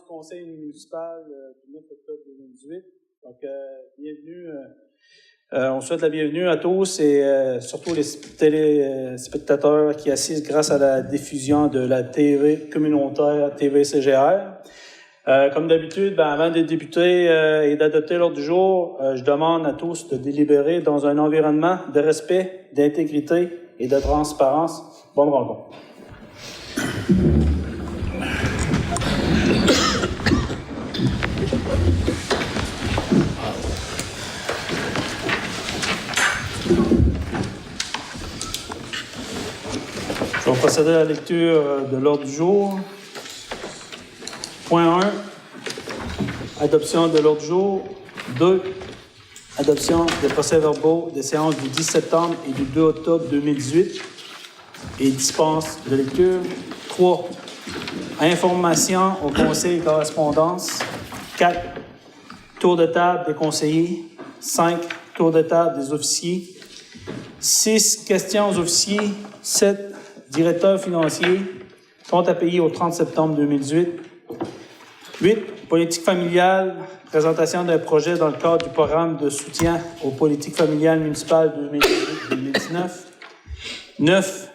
conseil municipal du 9 octobre 2018. Donc, bienvenue. On souhaite la bienvenue à tous et surtout les téléspectateurs qui assistent grâce à la diffusion de la TV communautaire TV-CGR. Comme d'habitude, avant de débuter et d'adopter l'ordre du jour, je demande à tous de délibérer dans un environnement de respect, d'intégrité et de transparence. Bonne rencontre. Je vais procéder à la lecture de l'ordre du jour. Point 1, adoption de l'ordre du jour. 2, adoption des procès-verbaux des séances du 10 septembre et du 2 octobre 2018 et dispense de lecture. 3, information au conseil et correspondance. 4, tour de table des conseillers. 5, tour de table des officiers. 6, questions aux officiers. 7, directeur financier, compte à payer au 30 septembre 2018. 8, politique familiale, présentation d'un projet dans le cadre du programme de soutien aux politiques familiales municipales 2018-2019. 9,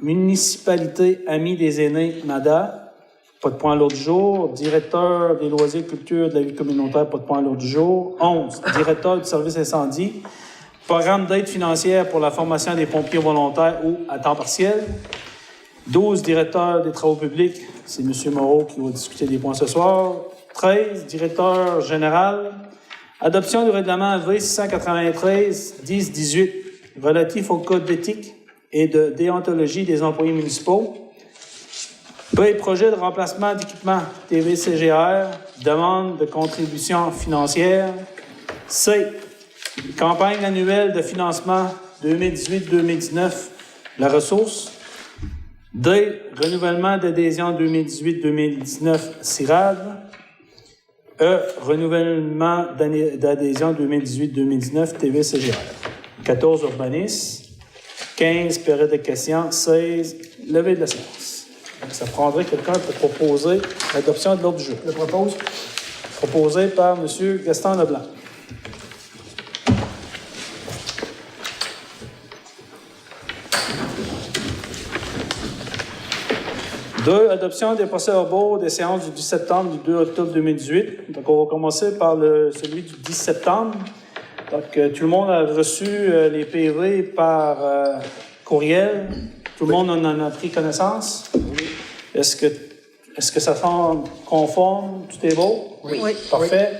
municipalité Amis des aînés, MADA, pas de point à l'ordre du jour. Directeur des loisirs, culture, de la vie communautaire, pas de point à l'ordre du jour. 11, directeur du service incendie, programme d'aide financière pour la formation des pompiers volontaires ou à temps partiel. 12, directeur des travaux publics, c'est M. Moreau qui va discuter des points ce soir. 13, directeur général, adoption du règlement V693-10-18 relatif au code d'éthique et de déontologie des employés municipaux. B, projet de remplacement d'équipement TV-CGR, demande de contribution financière. C, campagne annuelle de financement 2018-2019, la ressource. D, renouvellement d'adhésion 2018-2019, CIRAD. E, renouvellement d'adhésion 2018-2019, TV-CGR. 14, urbanisme. 15, période de questions. 16, levée de la séance. Donc, ça prendrait quelqu'un pour proposer l'adoption de l'ordre du jour. Je propose. Proposé par M. Gaston Leblanc. 2, adoption des procès-verbaux des séances du 10 septembre et du 2 octobre 2018. Donc, on va commencer par celui du 10 septembre. Donc, tout le monde a reçu les PV par courriel. Tout le monde en a pris connaissance. Oui. Est-ce que ça semble conforme? Tout est beau? Oui. Parfait.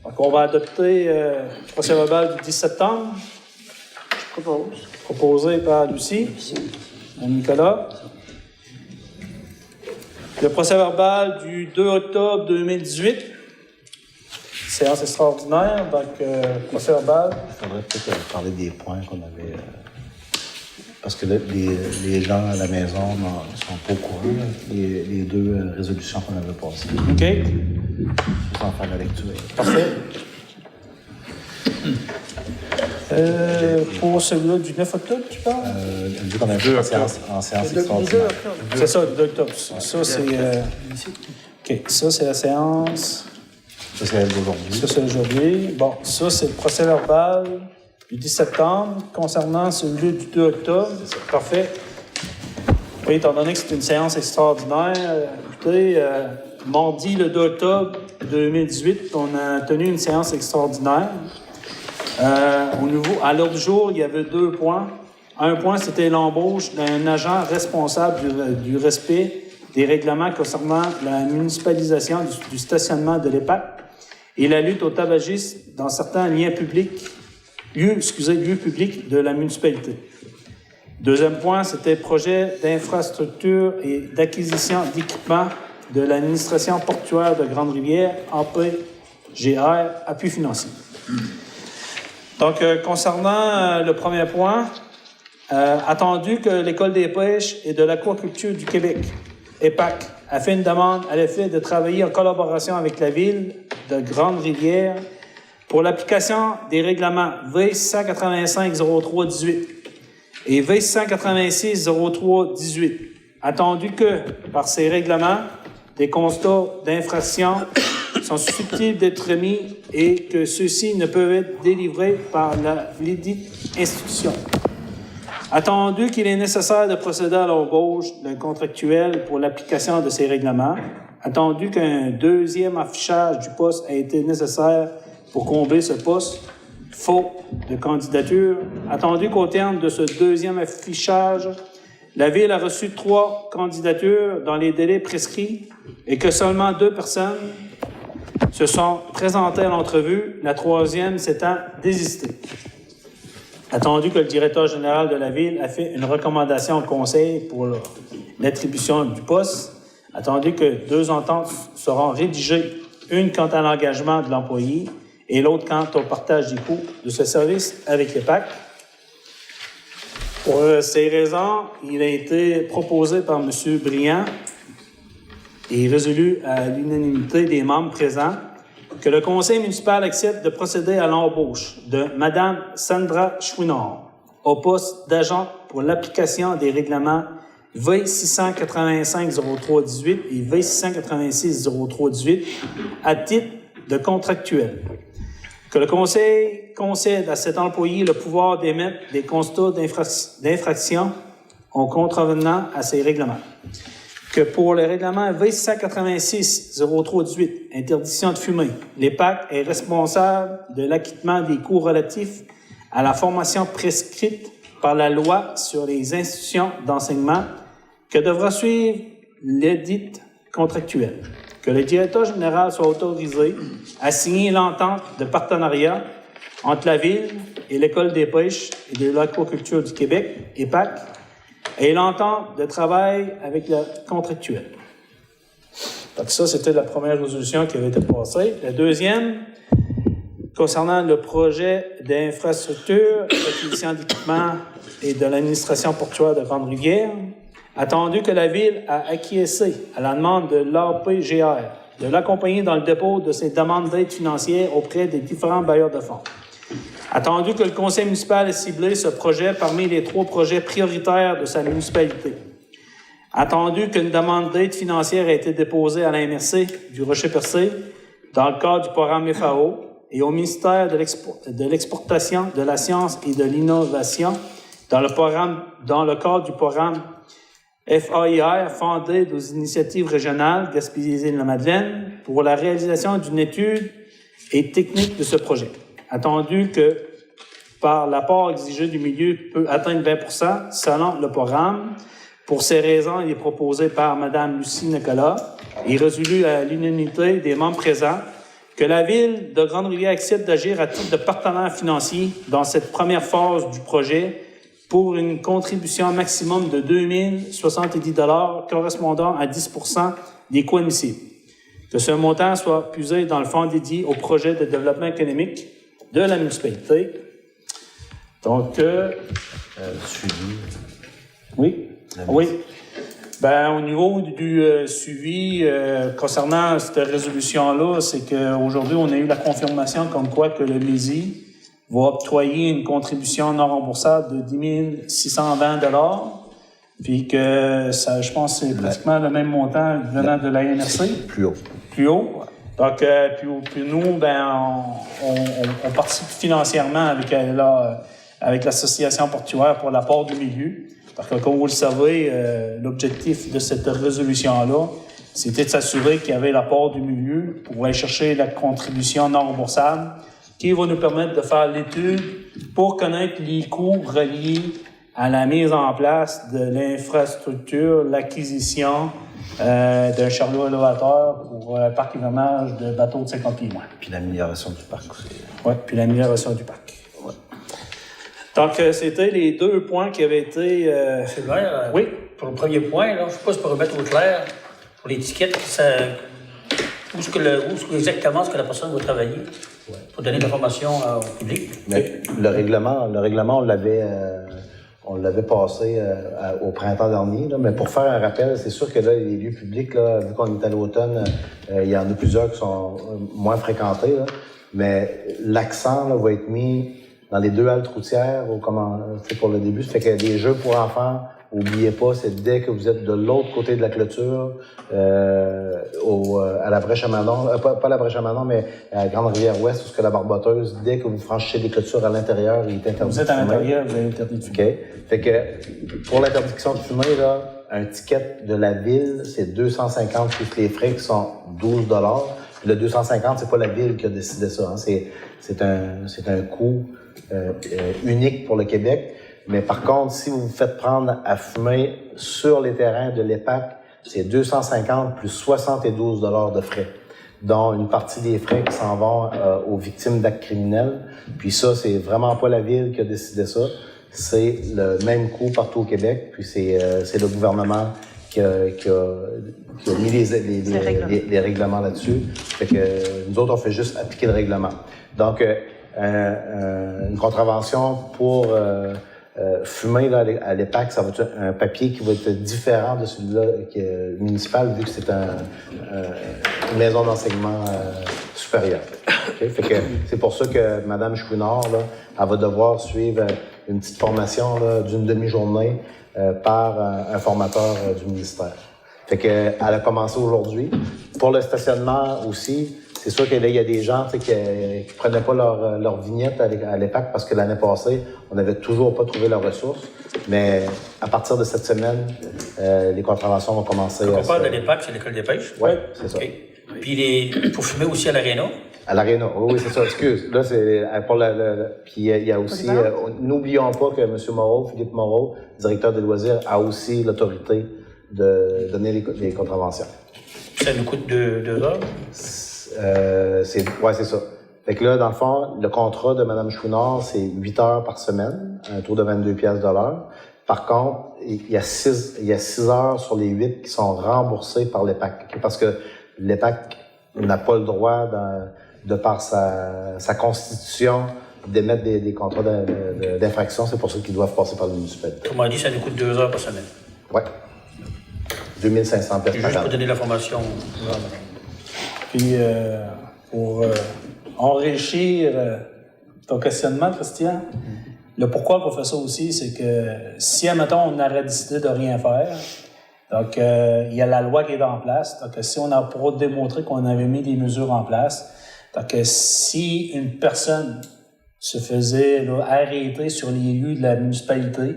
Donc, on va adopter le procès-verbal du 10 septembre. Je propose. Proposé par Lucie. Nicolas. Le procès-verbal du 2 octobre 2018, séance extraordinaire, donc procès-verbal. Il faudrait peut-être parler des points qu'on avait, parce que les gens à la maison ne sont pas au courant, les deux résolutions qu'on avait passées. OK. Je vais en faire la lecture. Parfait. Pour celui-là du 9 octobre, tu parles? Vu qu'on a fait en séance extraordinaire. C'est ça, le 2 octobre. Ça, c'est... OK, ça, c'est la séance. Ça, c'est d'aujourd'hui. Ça, c'est aujourd'hui. Bon, ça, c'est le procès-verbal du 10 septembre concernant celui du 2 octobre. Parfait. Oui, étant donné que c'est une séance extraordinaire, écoutez, mardi, le 2 octobre 2018, on a tenu une séance extraordinaire. À l'ordre du jour, il y avait 2 points. Un point, c'était l'embauche d'un agent responsable du respect des règlements concernant la municipalisation du stationnement de l'EPAC et la lutte au tabagisme dans certains lieux publics de la municipalité. Deuxième point, c'était projet d'infrastructure et d'acquisition d'équipements de l'administration portuaire de Grande-Rivière, APGR, appui financier. Donc, concernant le premier point, attendu que l'École des pêches et de l'aquaculture du Québec, EPAC, a fait une demande à l'effet de travailler en collaboration avec la Ville de Grande-Rivière pour l'application des règlements V685-03-18 et V686-03-18. Attendu que, par ces règlements, des constats d'infraction sont susceptibles d'être remis et que ceux-ci ne peuvent être délivrés par l'édite institution. Attendu qu'il est nécessaire de procéder à l'embauche d'un contractuel pour l'application de ces règlements, attendu qu'un deuxième affichage du poste a été nécessaire pour combler ce poste, faute de candidature, attendu qu'au terme de ce deuxième affichage, la Ville a reçu 3 candidatures dans les délais prescrits et que seulement 2 personnes se sont présentées à l'entrevue, la 3e s'étant désistée. Attendu que le directeur général de la Ville a fait une recommandation au Conseil pour l'attribution du poste, attendu que 2 ententes seront rédigées, une quant à l'engagement de l'employé et l'autre quant au partage des coûts de ce service avec l'EPAC. Pour ces raisons, il a été proposé par M. Briand et résolu à l'unanimité des membres présents que le conseil municipal accepte de procéder à l'embauche de Mme Sandra Chouinard au poste d'agent pour l'application des règlements V685-03-18 et V686-03-18 à titre de contractuel. Que le conseil concède à cet employé le pouvoir d'émettre des constats d'infraction en contrevenant à ces règlements. Que pour le règlement V686-03-18, interdiction de fumer, l'EPAC est responsable de l'acquittement des coûts relatifs à la formation prescrite par la loi sur les institutions d'enseignement que devra suivre l'édite contractuelle. Que le directeur général soit autorisé à signer l'entente de partenariat entre la Ville et l'École des pêches et de l'aquaculture du Québec, EPAC, et l'entente de travail avec le contractuel. Donc ça, c'était la première résolution qui avait été passée. La deuxième, concernant le projet d'infrastructure, d'acquisition d'équipements et de l'administration portuaire de Grande-Rivière, attendu que la Ville a acquiescé à la demande de l'APGR de l'accompagner dans le dépôt de ses demandes d'aide financière auprès des différents bailleurs de fonds. Attendu que le conseil municipal ait ciblé ce projet parmi les 3 projets prioritaires de sa municipalité. Attendu qu'une demande d'aide financière a été déposée à la MRC du Rocher-Percé dans le cadre du programme FAO et au ministère de l'Exportation, de la Science et de l'Innovation dans le cadre du programme FAIR, Fonds d'aide aux initiatives régionales Gaspésie-Îles-de-la-Madeleine, pour la réalisation d'une étude et technique de ce projet. Attendu que, par l'apport exigé du milieu, peut atteindre 20 % selon le programme. Pour ces raisons, il est proposé par Mme Lucie Nicolas et résolu à l'unanimité des membres présents que la Ville de Grande-Rivière accepte d'agir à titre de partenaire financier dans cette première phase du projet pour une contribution maximum de 2 070 $ correspondant à 10 % des coûts admissibles. Que ce montant soit puisé dans le fonds dédié au projet de développement économique de la municipalité. Donc, Suivi. oui. Oui. Au niveau du suivi concernant cette résolution-là, c'est qu'aujourd'hui, on a eu la confirmation comme quoi que le MISI va octroyer une contribution non remboursable de 10 620 $, puis que ça, je pense que c'est pratiquement le même montant venant de la NRC. Plus haut. Plus haut. Donc, puis nous, on participe financièrement avec l'Association portuaire pour l'apport du milieu. Parce que, comme vous le savez, l'objectif de cette résolution-là, c'était de s'assurer qu'il y avait l'apport du milieu pour aller chercher la contribution non remboursable qui va nous permettre de faire l'étude pour connaître les coûts reliés à la mise en place de l'infrastructure, l'acquisition d'un chariot élévateur pour un parc hivernage de bateaux de 50 pieds moins. Puis l'amélioration du parc aussi. Oui, puis l'amélioration du parc. Ouais. Donc, c'était les 2 points qui avaient été... Sylvain, oui. Pour le premier point, là, je ne sais pas si je peux remettre au clair pour l'étiquette, où exactement ce que la personne va travailler pour donner de l'information au public. Mais le règlement, on l'avait passé au printemps dernier, là, mais pour faire un rappel, c'est sûr que là, les lieux publics, là, vu qu'on est à l'automne, il y en a plusieurs qui sont moins fréquentés, là, mais l'accent là, va être mis dans les 2 haltes routières pour le début. Ça fait que des jeux pour enfants oubliez pas, c'est dès que vous êtes de l'autre côté de la clôture, à la Brèche à Manon, pas la Brèche à Manon, mais à Grande-Rivière-Ouest, où ce que la barboteuse, dès que vous franchissez les clôtures à l'intérieur, il est interdit. Vous êtes à l'intérieur, vous avez interdit de fumer. OK. Fait que, pour l'interdiction de fumer, là, un ticket de la ville, c'est 250 plus les frais qui sont 12 $. Le 250, c'est pas la ville qui a décidé ça. Hein. C'est un coût unique pour le Québec. Mais par contre, si vous vous faites prendre à fumer sur les terrains de l'EPAC, c'est 250 plus 72 $ de frais, dont une partie des frais qui s'en vont aux victimes d'actes criminels. Puis ça, c'est vraiment pas la ville qui a décidé ça. C'est le même coût partout au Québec. Puis c'est le gouvernement qui a mis les règlements là-dessus. Fait que nous autres, on fait juste appliquer le règlement. Donc, une contravention pour fumer là, à l'EPAC, ça va être un papier qui va être différent de celui-là municipal, vu que c'est une maison d'enseignement supérieur. Okay? Fait que c'est pour ça que Mme Chouinard, là, elle va devoir suivre une petite formation là, d'une demi-journée par un formateur du ministère. Fait que elle a commencé aujourd'hui. Pour le stationnement aussi, c'est sûr que là, il y a des gens qui prenaient pas leur vignette à l'EPAC parce que l'année passée, on n'avait toujours pas trouvé leurs ressources. Mais à partir de cette semaine, les contraventions vont commencer. Quand on parle de l'EPAC, c'est l'école des pêches? Oui, c'est ça. Okay. Puis pour fumer aussi à l'Aréna? À l'Aréna, oui, c'est ça, excuse. Là, c'est pour puis il y a aussi, n'oublions pas que M. Moreau, Philippe Moreau, directeur des loisirs, a aussi l'autorité de donner les contraventions. Ça nous coûte 2 heures? C'est ça. Fait que là, dans le fond, le contrat de Mme Chouinard, c'est 8 heures par semaine, un taux de 22 $ de l'heure. Par contre, il y a 6 heures sur les 8 qui sont remboursées par l'EPAC. Parce que l'EPAC n'a pas le droit, de par sa constitution, d'émettre des contrats d'infraction. C'est pour ça qu'ils doivent passer par le municipalité. Comment dit, ça nous coûte 2 heures par semaine? Oui. 2500 $ par Juste pour donner l'information. Puis, pour enrichir ton questionnement, Christian, le pourquoi qu'on fait ça aussi, c'est que si, admettons, on aurait décidé de rien faire, donc il y a la loi qui est en place, donc si on a pour démontrer qu'on avait mis des mesures en place, donc si une personne se faisait arrêter sur les lieux de la municipalité,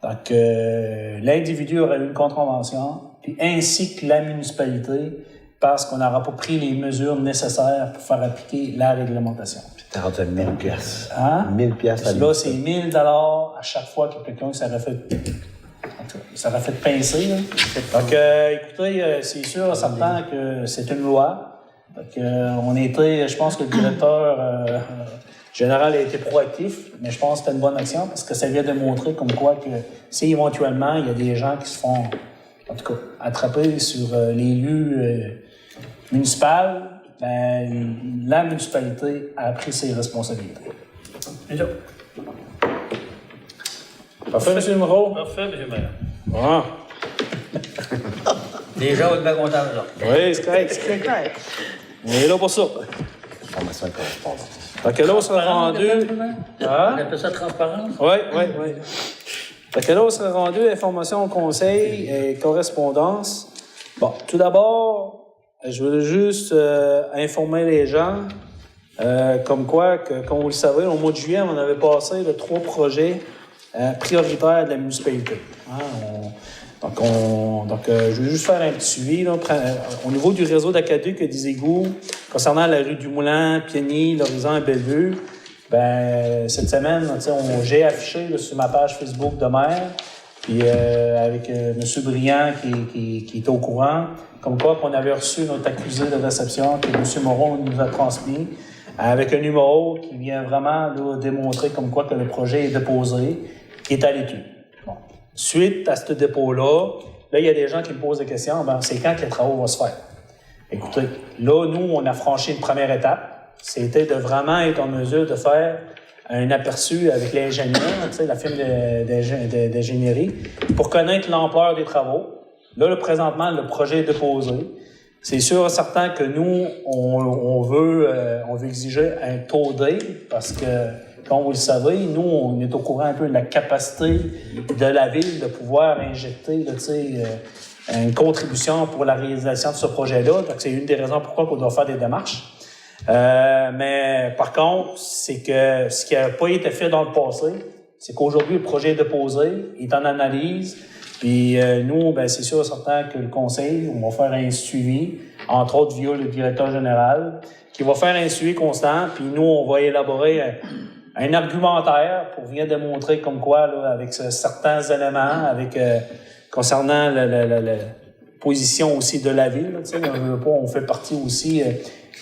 donc l'individu aurait eu une contravention, puis ainsi que la municipalité, parce qu'on n'aura pas pris les mesures nécessaires pour faire appliquer la réglementation. T'as rendu à 1 000 $. Hein? 1 000 $ à là, c'est 1 000 $ à chaque fois que quelqu'un s'aurait fait pincer. Là. Donc, écoutez, c'est sûr, certain que c'est une loi. Donc, on était, je pense que le directeur général a été proactif, mais je pense que c'était une bonne action parce que ça vient de montrer comme quoi que si éventuellement il y a des gens qui se font, en tout cas, attraper sur les lieux municipaux, ben, la municipalité a pris ses responsabilités. Déjà. Parfait, M. Moreau? Parfait, M. le maire. Bon. Les gens vont être bien contents, là. Oui, c'est correct. On est là pour ça. Formation et correspondance. Fait que là, on sera rendu... On appelle ça transparence? Oui. Fait que là, on sera rendu information, conseil et correspondance. Bon, tout d'abord, je veux juste informer les gens, comme quoi, que, comme vous le savez, au mois de juillet, on avait passé 3 projets prioritaires de la municipalité. Hein, donc, je vais juste faire un petit suivi. Là, au niveau du réseau d'aqueduc des égouts, concernant la rue du Moulin, Piigny, l'Horizon et Bellevue, ben, cette semaine, j'ai affiché là, sur ma page Facebook de maire, puis avec M. Briand qui est au courant, comme quoi qu'on avait reçu notre accusé de réception que M. Moreau nous a transmis, avec un numéro qui vient vraiment là, démontrer comme quoi que le projet est déposé, qui est à l'étude. Bon. Suite à ce dépôt-là, il y a des gens qui me posent des questions, ben, c'est quand que les travaux vont se faire? Écoutez, là, nous, on a franchi une première étape, c'était de vraiment être en mesure de faire un aperçu avec l'ingénieur, la firme d'ingénierie, pour connaître l'ampleur des travaux. Là, présentement, le projet est déposé. C'est sûr et certain que nous, on veut exiger un taux D parce que comme vous le savez, nous, on est au courant un peu de la capacité de la ville de pouvoir injecter là, une contribution pour la réalisation de ce projet-là. Donc, c'est une des raisons pourquoi on doit faire des démarches. Mais par contre, c'est que ce qui n'a pas été fait dans le passé, c'est qu'aujourd'hui, le projet est déposé, il est en analyse, puis nous, ben c'est sûr certain que le conseil, on va faire un suivi, entre autres via le directeur général, qui va faire un suivi constant, puis nous, on va élaborer un argumentaire pour bien démontrer comme quoi, là, avec certains éléments, avec concernant la position aussi de la ville, on fait partie aussi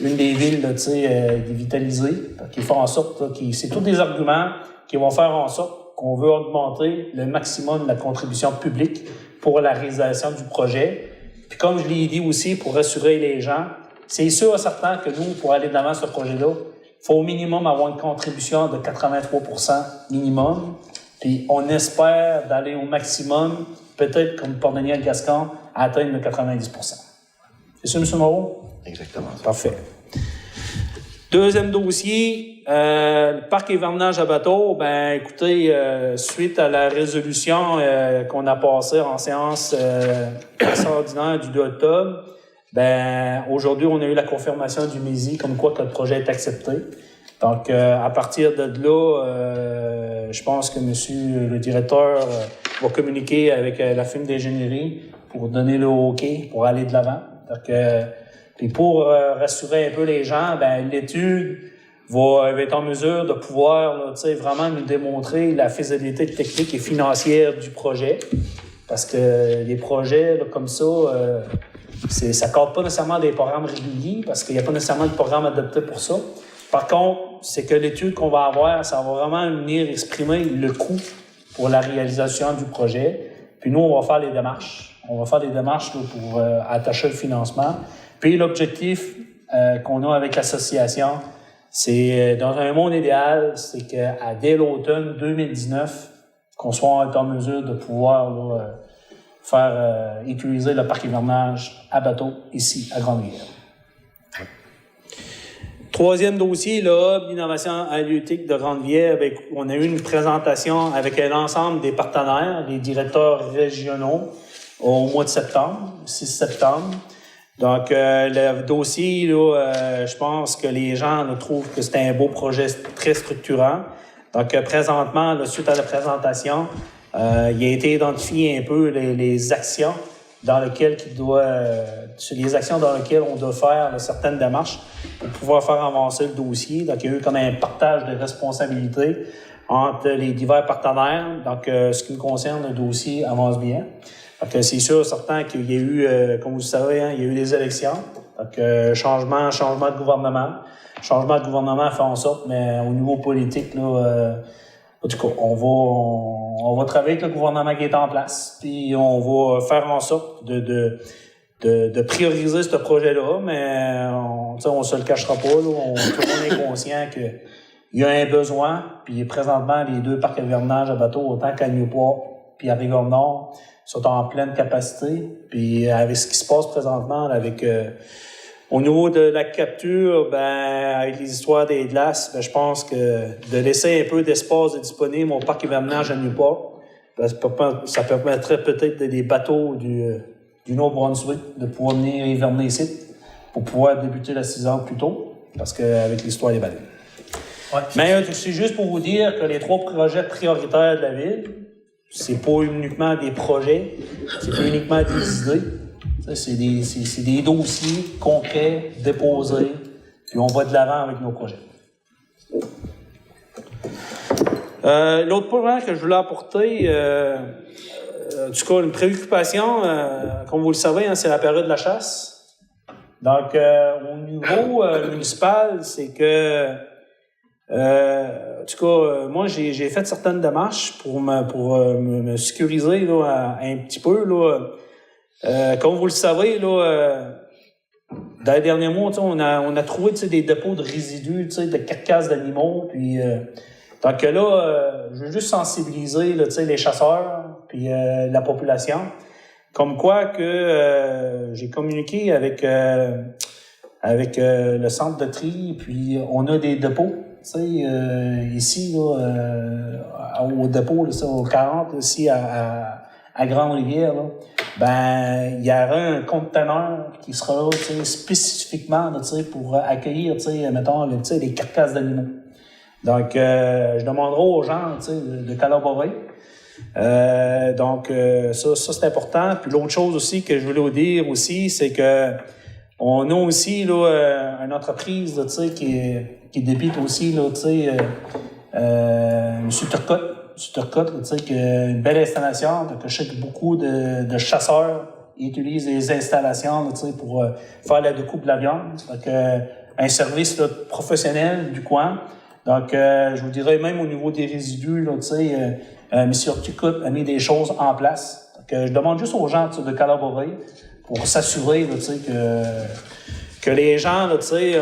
une des villes dévitalisées, qui font en sorte, c'est tous des arguments qui vont faire en sorte qu'on veut augmenter le maximum de la contribution publique pour la réalisation du projet. Puis comme je l'ai dit aussi, pour rassurer les gens, c'est sûr et certain que nous, pour aller de l'avant ce projet-là, il faut au minimum avoir une contribution de 83% minimum. Puis on espère d'aller au maximum, peut-être comme pour Daniel Gascon, à atteindre le 90%. C'est ça, M. Moreau? Exactement. Parfait. Deuxième dossier, le parc hivernage à bateau. Ben, écoutez, suite à la résolution qu'on a passée en séance ordinaire du 2 octobre, ben, aujourd'hui, on a eu la confirmation du MESI comme quoi que le projet est accepté. Donc, à partir de là, je pense que monsieur le directeur va communiquer avec la firme d'ingénierie pour donner le OK pour aller de l'avant. Donc, puis pour rassurer un peu les gens, ben l'étude va être en mesure de pouvoir là, vraiment nous démontrer la faisabilité technique et financière du projet. Parce que les projets là, comme ça, ça ne cadre pas nécessairement des programmes réguliers parce qu'il n'y a pas nécessairement de programme adapté pour ça. Par contre, c'est que l'étude qu'on va avoir, ça va vraiment venir exprimer le coût pour la réalisation du projet. Puis nous, on va faire les démarches. On va faire des démarches là, pour attacher le financement. Puis l'objectif qu'on a avec l'association, c'est, dans un monde idéal, c'est qu'à dès l'automne 2019, qu'on soit en mesure de pouvoir là, faire utiliser le parc hivernage à bateau ici, à Grande-Rivière. Troisième dossier, là, l'innovation halieutique de Grande-Rivière, on a eu une présentation avec l'ensemble des partenaires, les directeurs régionaux, au mois de septembre, 6 septembre. Donc, le dossier, là, je pense que les gens là, trouvent que c'est un beau projet très structurant. Donc, présentement, là, suite à la présentation, il a été identifié un peu les actions dans lesquelles on doit faire là, certaines démarches pour pouvoir faire avancer le dossier. Donc, il y a eu comme un partage de responsabilités entre les divers partenaires. Donc, ce qui me concerne, le dossier avance bien. Donc, c'est sûr, certain qu'il y a eu, comme vous le savez, il y a eu des élections. Donc, changement de gouvernement. Changement de gouvernement fait en sorte, mais au niveau politique, là, en tout cas, on va travailler avec le gouvernement qui est en place, puis on va faire en sorte de prioriser ce projet-là, mais on se le cachera pas, là, tout le monde est conscient qu'il y a un besoin, puis présentement, les deux parcs hivernage à bateau, autant qu'à Newport puis à Rive-Nord, sont en pleine capacité. Puis avec ce qui se passe présentement, là, avec au niveau de la capture, ben avec les histoires des glaces, ben je pense que de laisser un peu d'espace disponible au parc hivernage à Newport, ben, ça permettrait peut-être des bateaux du Nouveau-Brunswick de pouvoir venir hiverner ici pour pouvoir débuter la saison plus tôt, parce qu'avec l'histoire des baleines. Ouais. Mais c'est juste pour vous dire que les 3 projets prioritaires de la ville, c'est pas uniquement des projets, c'est pas uniquement des idées. C'est des dossiers concrets, déposés, puis on va de l'avant avec nos projets. L'autre point que je voulais apporter, en tout cas, une préoccupation, comme vous le savez, c'est la période de la chasse. Donc, au niveau municipal, c'est que en tout cas, moi, j'ai fait certaines démarches pour me sécuriser là, un petit peu. Là. Comme vous le savez, là, dans les derniers mois, on a trouvé des dépôts de résidus, de carcasses d'animaux. Puis, donc là, je veux juste sensibiliser là, les chasseurs puis la population. Comme quoi que j'ai communiqué avec le centre de tri, puis on a des dépôts sais, ici, au dépôt, là, au 40, ici, à Grande-Rivière, là, ben, il y aura un conteneur qui sera là, tu sais, spécifiquement, là, tu sais, pour accueillir, tu sais, mettons, tu sais, les carcasses d'animaux. Donc, je demanderai aux gens, tu sais, de collaborer. Donc, ça c'est important. Puis l'autre chose aussi que je voulais vous dire aussi, c'est que on a aussi là une entreprise là, tu sais, qui débite aussi là, tu sais, Monsieur Turcotte, tu sais, qui a une belle installation. Donc, je sais que beaucoup de chasseurs utilisent les installations là, tu sais, pour faire la découpe de la viande. Donc, un service là, professionnel du coin. Donc, je vous dirais même au niveau des résidus, là, tu sais, M. Turcotte a mis des choses en place. Donc, je demande juste aux gens de collaborer pour s'assurer là, tu sais, que les gens, là, tu sais,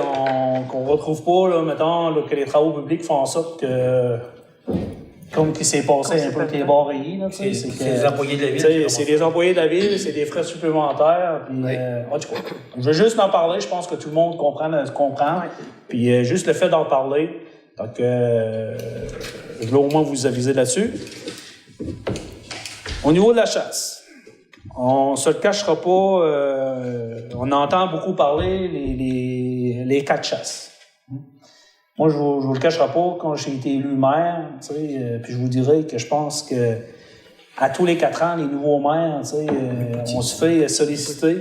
qu'on retrouve pas, là, mettons, là, que les travaux publics font en sorte que, comme qui s'est passé un peu avec les barreilles, là, tu sais, c'est les employés de la ville. C'est les employés de la ville, c'est des frais supplémentaires. Puis, en tout cas, je veux juste en parler. Je pense que tout le monde comprend. Puis, juste le fait d'en parler. Donc, je veux au moins vous aviser là-dessus. Au niveau de la chasse, on se le cachera pas. On entend beaucoup parler les cas de chasse. Moi, je vous le cacherai pas, quand j'ai été élu maire, tu sais, puis je vous dirais que je pense que à tous les 4 ans, les nouveaux maires, tu sais, on se fait solliciter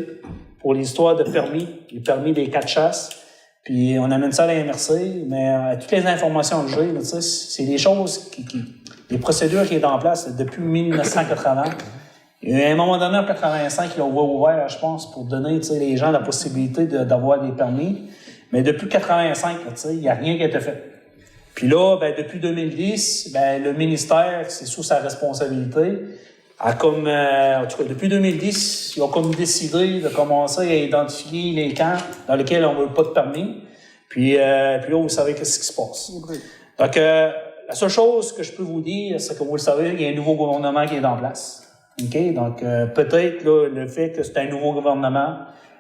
pour l'histoire de permis, les permis des cas de chasse. Puis on amène ça à la MRC, mais toutes les informations que j'ai, tu sais, c'est des choses les procédures qui sont en place depuis 1980. Et à un moment donné, en 85, ils ont ouvert, je pense, pour donner, tu sais, les gens la possibilité d'avoir des permis. Mais depuis 85, tu sais, il n'y a rien qui a été fait. Puis là, ben, depuis 2010, ben, le ministère, c'est sous sa responsabilité, a comme, en tout cas, depuis 2010, ils ont comme décidé de commencer à identifier les camps dans lesquels on ne veut pas de permis. Puis là, vous savez qu'est-ce qui se passe. Donc, la seule chose que je peux vous dire, c'est que vous le savez, il y a un nouveau gouvernement qui est en place. OK? Donc, peut-être, là, le fait que c'est un nouveau gouvernement,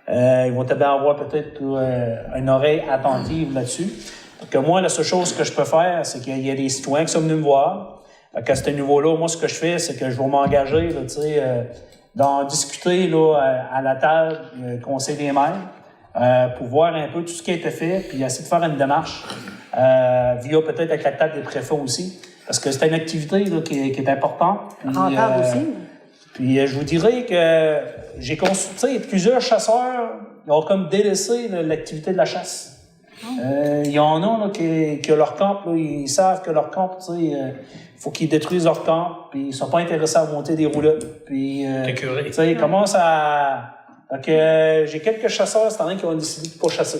ils vont avoir peut-être une oreille attentive là-dessus. Donc, moi, la seule chose que je peux faire, c'est qu'il y a des citoyens qui sont venus me voir. Donc, à ce niveau-là, moi, ce que je fais, c'est que je vais m'engager, là, tu sais, d'en discuter, là, à la table, conseil des maires, pour voir un peu tout ce qui a été fait, puis essayer de faire une démarche, via peut-être avec la table des préfets aussi, parce que c'est une activité, là, qui est importante. Rentable aussi. Puis, je vous dirais que j'ai consulté plusieurs chasseurs, ils ont comme délaissé là, l'activité de la chasse. Il y en a là, qui ont leur camp, là, ils savent que leur camp, tu sais, faut qu'ils détruisent leur camp, puis ils sont pas intéressés à monter des roulettes. Puis, tu sais, ils commencent à... Donc, j'ai quelques chasseurs cette année qui ont décidé de pas chasser.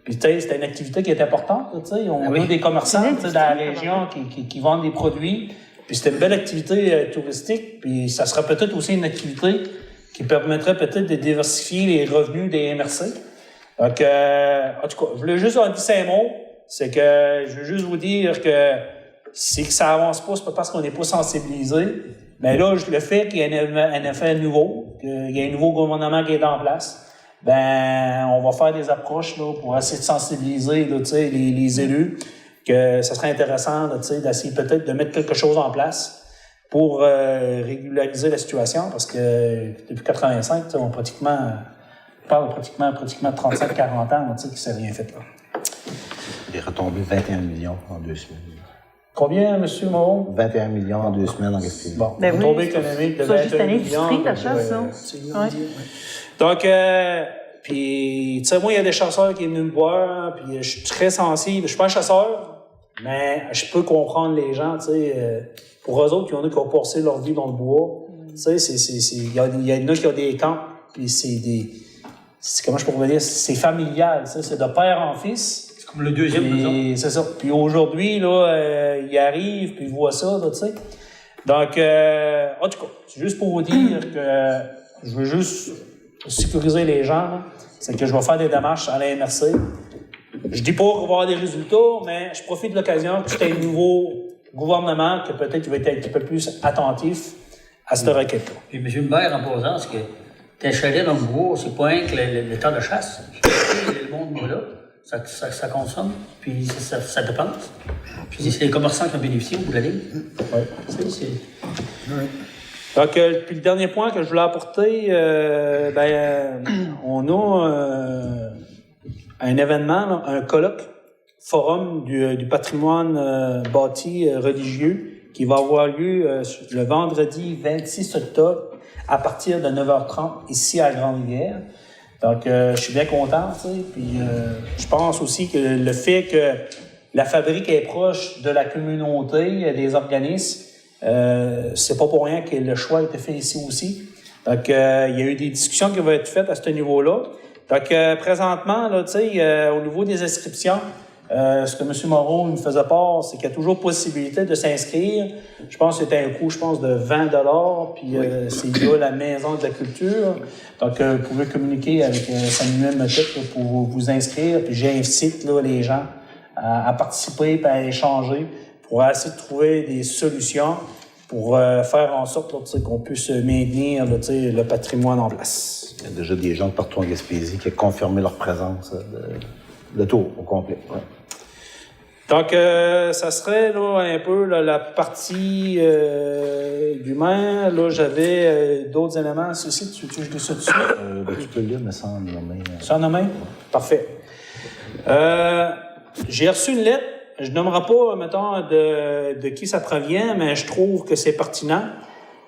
Puis, tu sais, c'était une activité qui est importante, tu sais. On a des commerçants, tu sais, dans la région qui vendent des produits. Puis, c'était une belle activité touristique. Puis, ça sera peut-être aussi une activité qui permettrait peut-être de diversifier les revenus des MRC. Donc, en tout cas, je voulais juste en dire 5 mots. C'est que je veux juste vous dire que si ça avance pas, c'est pas parce qu'on n'est pas sensibilisé. Mais là, le fait qu'il y ait un effet nouveau, qu'il y ait un nouveau gouvernement qui est en place, ben, on va faire des approches là, pour essayer de sensibiliser là, les élus, que ça serait intéressant là, d'essayer peut-être de mettre quelque chose en place pour régulariser la situation, parce que depuis 85, on parle pratiquement de 35-40 ans, tu sais, qu'il ne s'est rien fait là. Il est retombé 21 millions en 2 semaines. Combien, M. Moreau? 21 millions en 2 semaines en Gaspésie. Bon, ben retombée oui, économique de ça, 21 juste année millions. d'épicerie, la chasse, ça. Ouais. Donc, puis, tu sais, moi, il y a des chasseurs qui sont venus me voir, puis je suis très sensible. Je suis pas un chasseur, mais je peux comprendre les gens, tu sais. Pour eux autres, il y en a qui ont passé leur vie dans le bois. Tu sais, il y en a qui ont des camps, puis comment je pourrais dire, c'est familial, tu sais, c'est de père en fils. C'est comme le deuxième, puis, c'est ça. Puis aujourd'hui, là, il arrive, puis il voit ça, là, tu sais. Donc, en tout cas, c'est juste pour vous dire que je veux juste sécuriser les gens, là. C'est que je vais faire des démarches à la MRC. Je dis pas qu'on va avoir des résultats, mais je profite de l'occasion que c'est un nouveau gouvernement que peut-être qu'il va être un petit peu plus attentif à cette requête-là. Puis, M. le maire, en posant, c'est que t'es chalet dans le bois, c'est pas rien que le temps de chasse. Le monde va là. ça consomme, puis ça dépense. Puis c'est les commerçants qui en bénéficient au bout de la ligne. Oui. Donc, puis le dernier point que je voulais apporter, on a un événement, là, un colloque, forum du patrimoine bâti religieux qui va avoir lieu le vendredi 26 octobre à partir de 9h30 ici à Grande-Rivière. Donc, je suis bien content, tu sais, puis je pense aussi que le fait que la fabrique est proche de la communauté, des organismes, c'est pas pour rien que le choix a été fait ici aussi. Donc, il y a eu des discussions qui vont être faites à ce niveau-là. Donc, présentement, là, tu sais, au niveau des inscriptions, ce que M. Moreau nous faisait part, c'est qu'il y a toujours possibilité de s'inscrire. Je pense que c'était un coût, de 20 $, puis c'est là la Maison de la Culture. Donc, vous pouvez communiquer avec Samuel Mettek pour vous inscrire. Puis j'incite là, les gens à participer et à échanger pour essayer de trouver des solutions pour faire en sorte là, qu'on puisse maintenir là, le patrimoine en place. Il y a déjà des gens de partout en Gaspésie qui ont confirmé leur présence, le tour au complet. Ouais. Donc, ça serait là, un peu là, la partie du maire. Là, j'avais d'autres éléments. Ceci, tu dis ça dessus? Tu peux le lire, mais sans nommer. Sans nommer? Parfait. J'ai reçu une lettre. Je ne nommerai pas, mettons, de qui ça provient, mais je trouve que c'est pertinent.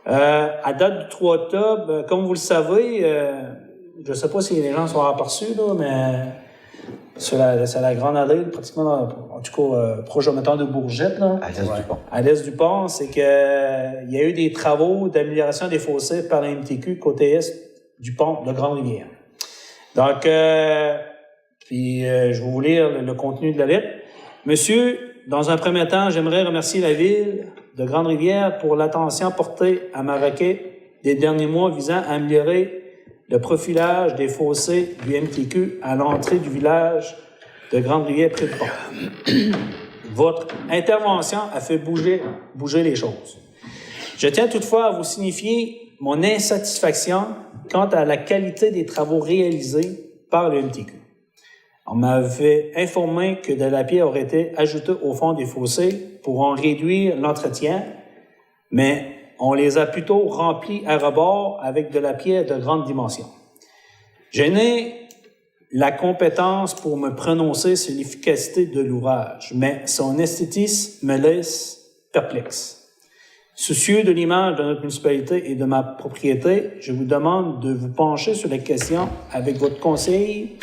À date du 3 octobre, comme vous le savez, je ne sais pas si les gens sont aperçus, là, mais c'est la Grande Allée, pratiquement, en tout cas, proche, mettons, de Bourgette, là. À l'est du pont. À l'est du pont, c'est que il y a eu des travaux d'amélioration des fossés par la MTQ côté est du pont de Grande-Rivière. Donc, puis je vais vous lire le contenu de la lettre. Monsieur, dans un premier temps, j'aimerais remercier la Ville de Grande-Rivière pour l'attention portée à ma requête des derniers mois visant à améliorer le profilage des fossés du MTQ à l'entrée du village de Grande-Rivière près du pont. Votre intervention a fait bouger les choses. Je tiens toutefois à vous signifier mon insatisfaction quant à la qualité des travaux réalisés par le MTQ. On m'avait informé que de la pierre aurait été ajoutée au fond des fossés pour en réduire l'entretien, mais on les a plutôt remplis à rebord avec de la pierre de grande dimension. Je n'ai la compétence pour me prononcer sur l'efficacité de l'ouvrage, mais son esthétisme me laisse perplexe. Soucieux de l'image de notre municipalité et de ma propriété, je vous demande de vous pencher sur la question avec votre conseil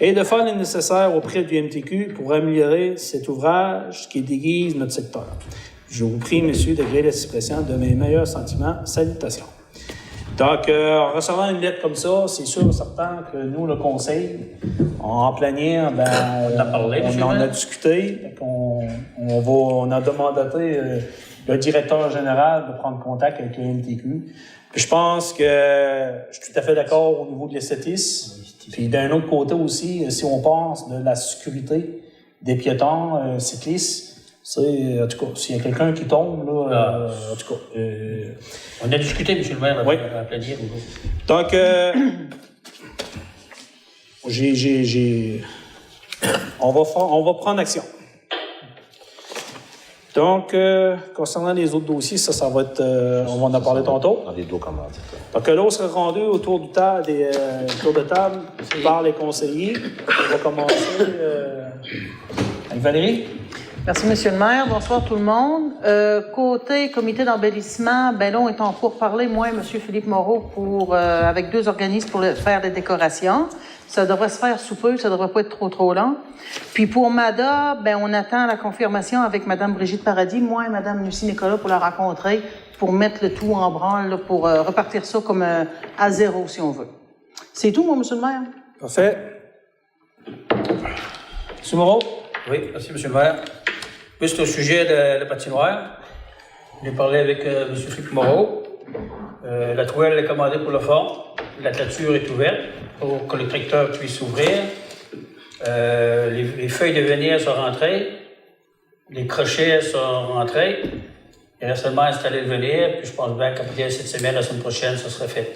et de faire le nécessaire auprès du MTQ pour améliorer cet ouvrage qui déguise notre secteur. Je vous prie, monsieur, de gré l'expression de mes meilleurs sentiments. Salutations. Donc, en recevant une lettre comme ça, c'est sûr et certain que nous, le conseil, en plénière, on en a discuté. On a demandé le directeur général de prendre contact avec le MTQ. Puis je pense que je suis tout à fait d'accord au niveau de l'esthétisme. Puis d'un autre côté aussi, si on pense de la sécurité des piétons, cyclistes, c'est, en tout cas, s'il y a quelqu'un qui tombe, là, en tout cas... On a discuté, M. le maire, oui. à plaider. Donc, on va prendre action. Donc, concernant les autres dossiers, ça va être... on va en parler tantôt. Dans les deux commandes. Donc là, on sera rendu autour du tour de table par les conseillers. On va commencer avec Valérie. Merci, Monsieur le maire. Bonsoir, tout le monde. Côté comité d'embellissement, ben là, on est en pourparlers, moi et Monsieur Philippe Moreau, avec deux organismes pour faire les décorations. Ça devrait se faire sous peu, ça devrait pas être trop long. Puis pour MADA, ben on attend la confirmation avec Madame Brigitte Paradis, moi et Madame Lucie Nicolas pour la rencontrer, pour mettre le tout en branle, là, pour repartir ça comme à zéro, si on veut. C'est tout, moi, Monsieur le maire. Parfait. Monsieur Moreau? Oui, merci, M. le maire. Oui, c'est au sujet de la patinoire. J'ai parlé avec M. Philippe Moreau. La toile est commandée pour le fond. La toiture est ouverte pour que le tracteur puisse s'ouvrir. Les feuilles de vernier sont rentrées. Les crochets sont rentrés. Il reste seulement à installer le vernier. Puis je pense bien qu'à partir de cette semaine, la semaine prochaine, ça serait fait.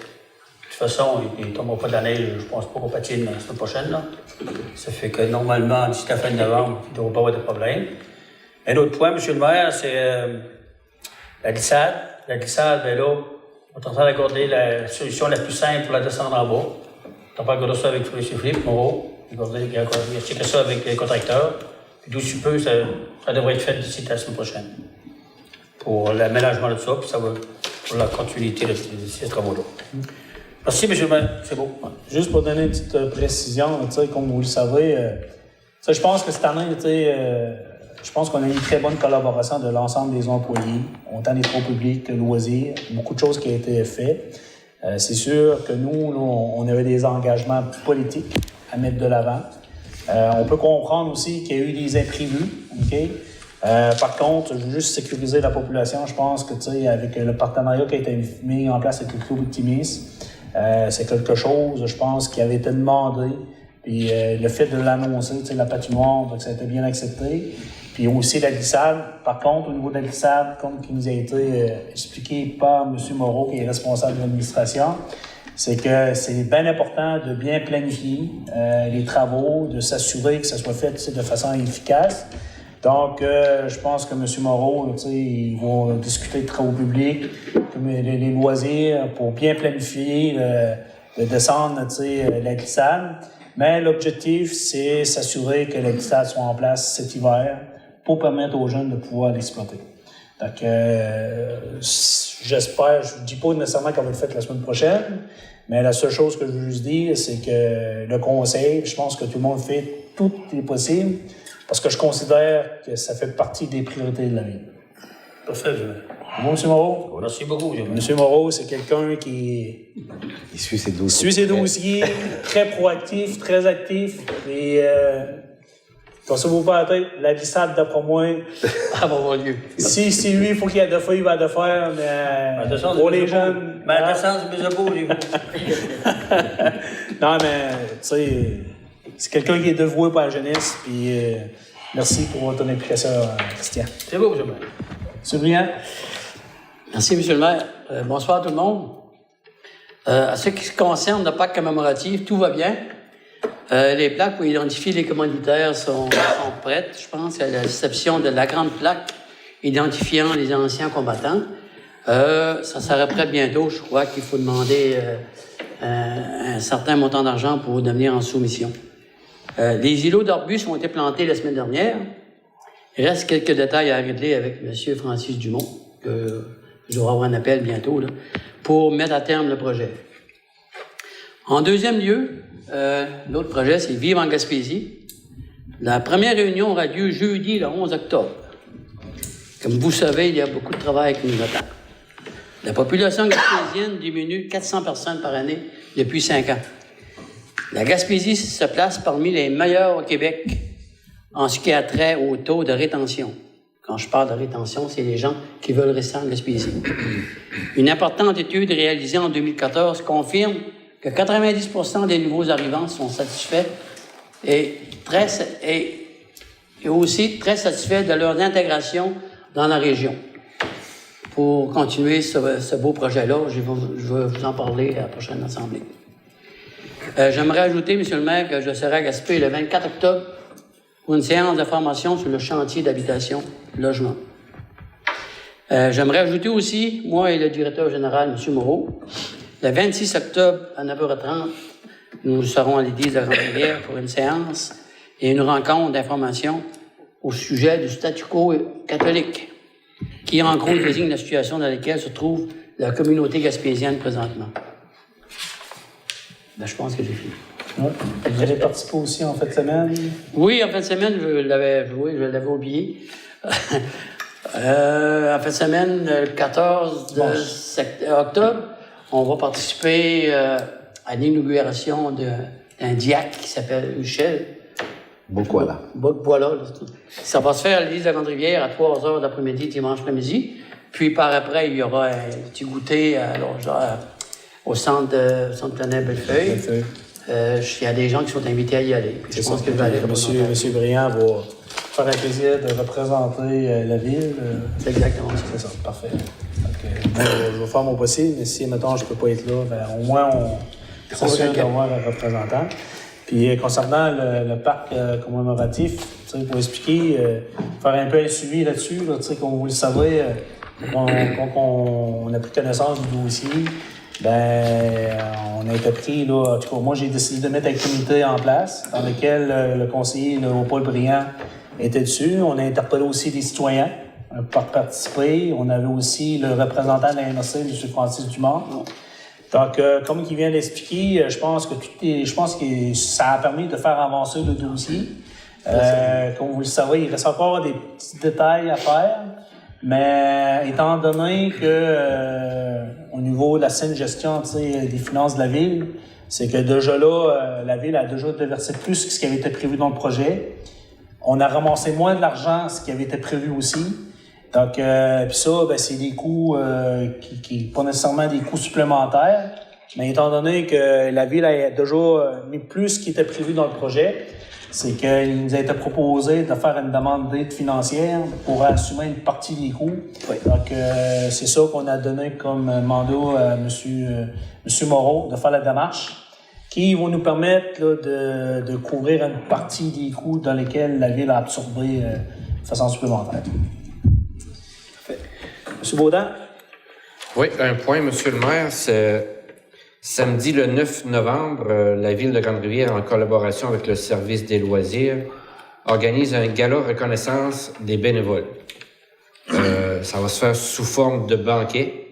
façon, il ne tombera pas de la neige, je pense pas qu'on patine la semaine prochaine. Là. Ça fait que normalement, d'ici la fin de novembre, il ne devrait pas avoir de problème. Un autre point, M. le maire, c'est la glissade. La glissade, bien là, on est en train d'accorder la solution la plus simple pour la descendre en bas. On va regarder ça avec M. Philippe Moreau. Il a checké ça avec les contracteurs. Puis d'où tu peux, ça devrait être fait d'ici la semaine prochaine. Pour l'aménagement de ça, puis ça va pour la continuité de ces travaux-là. Merci, M. le maire. C'est beau. Juste pour donner une petite précision, comme vous le savez, je pense que cette année, je pense qu'on a eu une très bonne collaboration de l'ensemble des employés, autant des travaux publics que loisirs, beaucoup de choses qui ont été faites. C'est sûr que nous, là, on avait des engagements politiques à mettre de l'avant. On peut comprendre aussi qu'il y a eu des imprévus. Okay? Par contre, je veux juste sécuriser la population. Je pense que, avec le partenariat qui a été mis en place avec le Club Optimiste, c'est quelque chose, je pense, qui avait été demandé. Puis le fait de l'annoncer, la patinoire, donc ça a été bien accepté. Puis aussi la glissade. Par contre, au niveau de la glissade, comme qui nous a été expliqué par M. Moreau, qui est responsable de l'administration, c'est que c'est bien important de bien planifier les travaux, de s'assurer que ça soit fait de façon efficace. Donc, je pense que M. Moreau, ils vont discuter de travaux publics, les loisirs, pour bien planifier, de descendre la glissade. Mais l'objectif, c'est s'assurer que la glissade soit en place cet hiver pour permettre aux jeunes de pouvoir l'exploiter. Donc, j'espère, je ne dis pas nécessairement qu'elle va être faite la semaine prochaine, mais la seule chose que je veux juste dire, c'est que le conseil, je pense que tout le monde fait tout est possible, parce que je considère que ça fait partie des priorités de la ville. Parfait, Bon, M. Moreau? Merci beaucoup, M. Moreau, c'est quelqu'un qui Il suit ses dossiers. suit ses dossiers, très proactif, très actif. Et pensez-vous pas à la tête, la glissade, d'après moi, Ah, bon, bon lieu. si lui, il faut qu'il y ait de faire, il va de faire, mais pour les jeunes... Mais la descente, c'est plus beau, lui. Non, mais, tu sais, c'est quelqu'un qui est dévoué par la jeunesse, puis merci pour ton implication, Christian. C'est beau, M. le maire. M. Briand? Merci, M. le maire. Bonsoir tout le monde. À ce qui se concerne le parc commémoratif, tout va bien. Les plaques pour identifier les commanditaires sont prêtes, je pense, à l'exception de la grande plaque identifiant les anciens combattants. Ça sera prêt bientôt. Je crois qu'il faut demander un certain montant d'argent pour devenir en soumission. Les îlots d'arbustes ont été plantés la semaine dernière. Il reste quelques détails à régler avec M. Francis Dumont, que j'aurai un appel bientôt, là, pour mettre à terme le projet. En deuxième lieu, l'autre projet, c'est Vivre en Gaspésie. La première réunion aura lieu jeudi, le 11 octobre. Comme vous savez, il y a beaucoup de travail qui nous attend. La population gaspésienne diminue 400 personnes par année depuis 5 ans. La Gaspésie se place parmi les meilleurs au Québec en ce qui a trait au taux de rétention. Quand je parle de rétention, c'est les gens qui veulent rester en Gaspésie. Une importante étude réalisée en 2014 confirme que 90% des nouveaux arrivants sont satisfaits et aussi très satisfaits de leur intégration dans la région. Pour continuer ce beau projet-là, je vais vous en parler à la prochaine assemblée. J'aimerais ajouter, M. le maire, que je serai à Gaspé le 24 octobre pour une séance de formation sur le chantier d'habitation logement. J'aimerais ajouter aussi, moi et le directeur général, M. Moreau, le 26 octobre à 9h30, nous serons à l'église de Grande-Rivière pour une séance et une rencontre d'information au sujet du statu quo catholique, qui en gros désigne la situation dans laquelle se trouve la communauté gaspésienne présentement. Ben, je pense que j'ai fini. Ouais. Vous allez participer aussi en fin de semaine? Oui, en fin de semaine, je l'avais oublié. En fin de semaine, le 14 octobre, on va participer à l'inauguration d'un diacre qui s'appelle Michel. Voilà. Voilà. Ça va se faire à l'église de Grande-Rivière à 3h d'après-midi, dimanche après-midi. Puis par après, il y aura un petit goûter au centre Planète Bellefeuille. Il y a des gens qui sont invités à y aller. Puis je pense que je vais aller. Monsieur Briand va faire un plaisir de représenter la ville. C'est exactement ça. C'est ça, parfait. Moi, je vais faire mon possible, mais si, mettons, je peux pas être là, ben, au moins, on s'assure d'avoir un représentant. Puis, concernant le parc commémoratif, pour expliquer, faire un peu un suivi là-dessus, là, comme vous le savez, quand on a pris connaissance du dossier, ben, on a été pris, là, en tout cas, moi, j'ai décidé de mettre un comité en place dans lequel le conseiller, Paul Briand, était dessus. On a interpellé aussi des citoyens pour participer. On avait aussi le représentant de la NRC, M. Francis Dumont. Donc, comme il vient d'expliquer, je pense que ça a permis de faire avancer le dossier. Comme vous le savez, il reste encore des petits détails à faire, mais étant donné que au niveau de la saine gestion des finances de la ville, c'est que déjà là, la ville a déjà déversé plus que ce qui avait été prévu dans le projet. On a ramassé moins de l'argent que ce qui avait été prévu aussi. Donc, puis ça, ben, c'est des coûts qui pas nécessairement des coûts supplémentaires, mais étant donné que la ville a déjà mis plus ce qui était prévu dans le projet, c'est qu'il nous a été proposé de faire une demande d'aide financière pour assumer une partie des coûts. Oui. Donc, c'est ça qu'on a donné comme mandat à M. Moreau de faire la démarche, qui vont nous permettre là, de couvrir une partie des coûts dans lesquels la ville a absorbé de façon supplémentaire. M. Baudin? Oui, un point, Monsieur le maire. C'est samedi le 9 novembre, la Ville de Grande-Rivière, en collaboration avec le service des loisirs, organise un gala reconnaissance des bénévoles. Ça va se faire sous forme de banquet.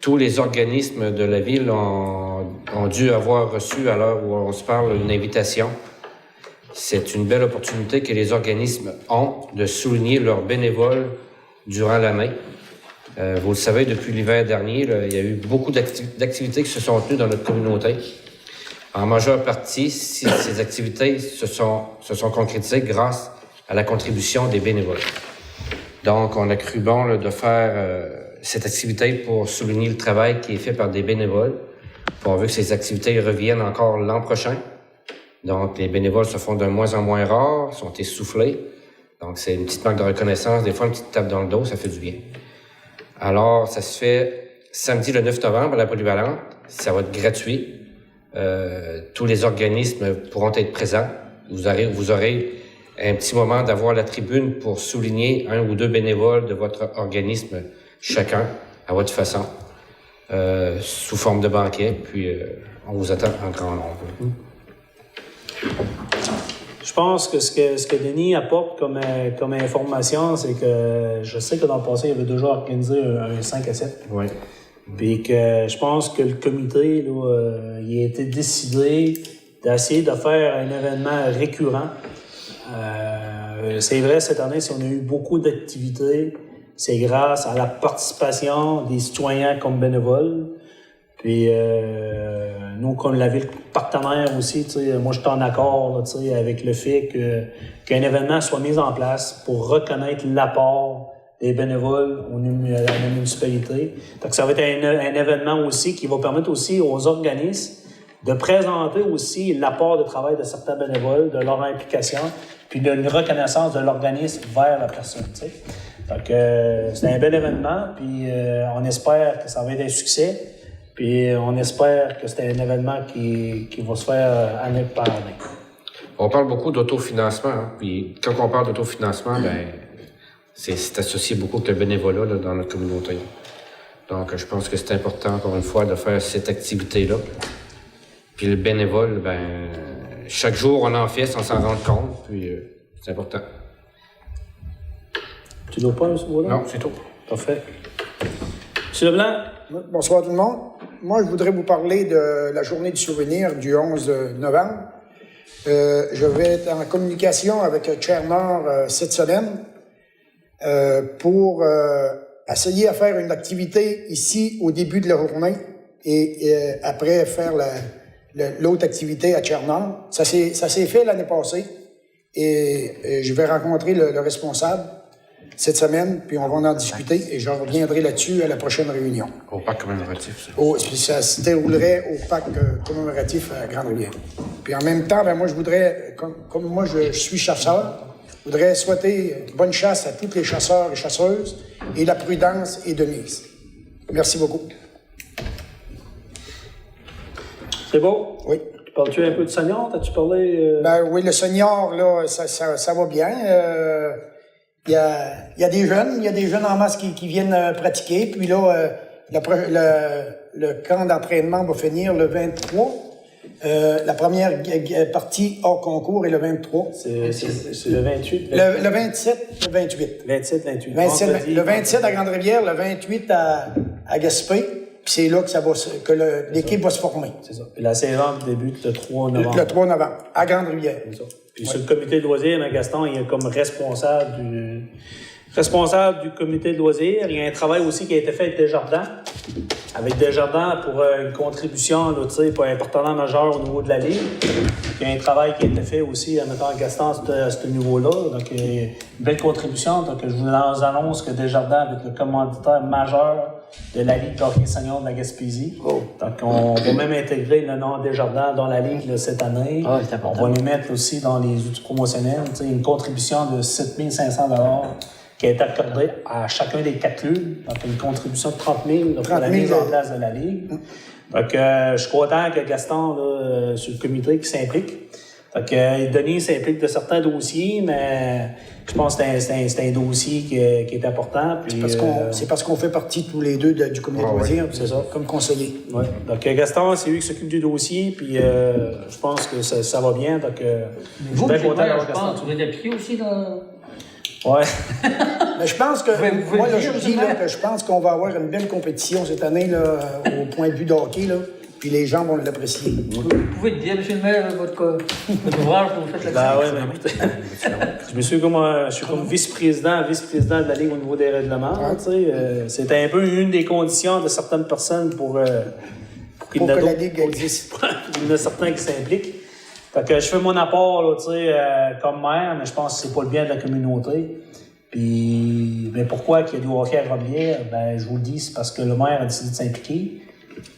Tous les organismes de la Ville ont dû avoir reçu, à l'heure où on se parle, une invitation. C'est une belle opportunité que les organismes ont de souligner leurs bénévoles durant l'année. Vous le savez, depuis l'hiver dernier, là, il y a eu beaucoup d'activités qui se sont tenues dans notre communauté. En majeure partie, ces activités se sont concrétisées grâce à la contribution des bénévoles. Donc, on a cru bon là, de faire cette activité pour souligner le travail qui est fait par des bénévoles. On veut que ces activités reviennent encore l'an prochain. Donc, les bénévoles se font de moins en moins rares, sont essoufflés. Donc, c'est une petite marque de reconnaissance. Des fois, une petite tape dans le dos, ça fait du bien. Alors, ça se fait samedi le 9 novembre à la Polyvalente. Ça va être gratuit. Tous les organismes pourront être présents. Vous aurez un petit moment d'avoir la tribune pour souligner un ou deux bénévoles de votre organisme, chacun, à votre façon, sous forme de banquet. Puis, on vous attend en grand nombre. Je pense que ce que Denis apporte comme information, c'est que je sais que dans le passé, il avait déjà organisé un 5 à 7. Oui. Puis que je pense que le comité, là, il a été décidé d'essayer de faire un événement récurrent. C'est vrai, cette année, si on a eu beaucoup d'activités, c'est grâce à la participation des citoyens comme bénévoles. Puis nous, comme la ville partenaire aussi, moi je suis en accord là, avec le fait qu'un événement soit mis en place pour reconnaître l'apport des bénévoles à la municipalité. Donc ça va être un événement aussi qui va permettre aussi aux organismes de présenter aussi l'apport de travail de certains bénévoles, de leur implication, puis d'une reconnaissance de l'organisme vers la personne. T'sais. Donc c'est un bel événement, puis on espère que ça va être un succès. Puis on espère que c'est un événement qui va se faire année par année. On parle beaucoup d'autofinancement. Hein, puis quand on parle d'autofinancement, ben c'est associé beaucoup avec le bénévolat là, dans notre communauté. Donc je pense que c'est important, encore une fois, de faire cette activité-là. Puis le bénévole, ben chaque jour on en fait sans s'en rendre compte. Puis c'est important. Tu dois pas, M. Baudin? Non, c'est tout. Parfait. M. Leblanc? Bonsoir tout le monde. Moi, je voudrais vous parler de la journée du souvenir du 11 novembre. Je vais être en communication avec Chair Nord cette semaine pour essayer à faire une activité ici au début de la journée et après faire l'autre activité à Chair Nord. Ça s'est fait l'année passée et je vais rencontrer le responsable cette semaine, puis on va en discuter et je reviendrai là-dessus à la prochaine réunion. Au parc commémoratif, ça. Ça se déroulerait au parc commémoratif à Grande-Rivière. Puis en même temps, ben moi, je voudrais, comme moi, je suis chasseur, je voudrais souhaiter bonne chasse à tous les chasseurs et chasseuses et la prudence est de mise. Merci beaucoup. C'est beau? Oui. Parles-tu un peu de senior? As-tu parlé? Ben oui, le senior, là, ça va bien. Il y a des jeunes en masse qui viennent pratiquer. Puis là, le camp d'entraînement va finir le 23. La première partie hors concours est le 23. C'est le 28? Le 27, le 28. 27, 28. 27, le 27 à Grande-Rivière, le 28 à Gaspé. Puis c'est là que l'équipe va se former. C'est ça. Puis la saison débute le 3 novembre. Le 3 novembre, à Grande-Rivière. C'est ça. Puis sur le comité de loisirs, Gaston, il est comme responsable du comité de loisirs. Il y a un travail aussi qui a été fait avec Desjardins. Avec Desjardins pour une contribution, là, pour un partenaire majeur au niveau de la Ligue. Il y a un travail qui a été fait aussi en mettant Gaston à ce niveau-là. Donc, une belle contribution. Donc, je vous annonce que Desjardins, avec le commanditaire majeur de la Ligue d'hockey senior de la Gaspésie. Oh. Donc, on va même intégrer le nom Desjardins dans la Ligue là, cette année. Ah, c'est important. On va les mettre aussi dans les outils promotionnels. Une contribution de 7 500 $ qui a été accordée à chacun des 4 clubs. Donc, une contribution de 30 000 pour la mise en place de la Ligue. Donc, je suis content que Gaston, là, sur le comité, qui s'implique. Donc, Denis s'implique de certains dossiers, mais je pense que c'est un dossier qui est important. Puis, C'est parce qu'on fait partie tous les deux du comité de loisirs, c'est ça. comme conseiller. Ouais. Donc, Gaston, c'est lui qui s'occupe du dossier, puis je pense que ça va bien. Donc, je suis bien content d'avoir Gaston. Tu veux appliquer aussi dans... Ouais. Mais je pense que, Vous pouvez moi, le là, dire, je dis là, que je pense qu'on va avoir une belle compétition cette année, là, au point de vue de hockey, là. Puis les gens vont l'apprécier. Vous pouvez le dire, M. le maire, votre ouvrage que vous faites là-dessus. Ben ouais, mais écoutez, je suis comme vice-président de la Ligue au niveau des règlements. Tu sais, c'était un peu une des conditions de certaines personnes pour qu'il y en ait que la d'autres- Ligue existe. Il y en a certains qui s'impliquent. Fait que je fais mon apport là, tu sais, comme maire, mais je pense que c'est pas le bien de la communauté. Puis, ben pourquoi qu'il y a du hockey à Robilière? Ben, je vous le dis, c'est parce que le maire a décidé de s'impliquer.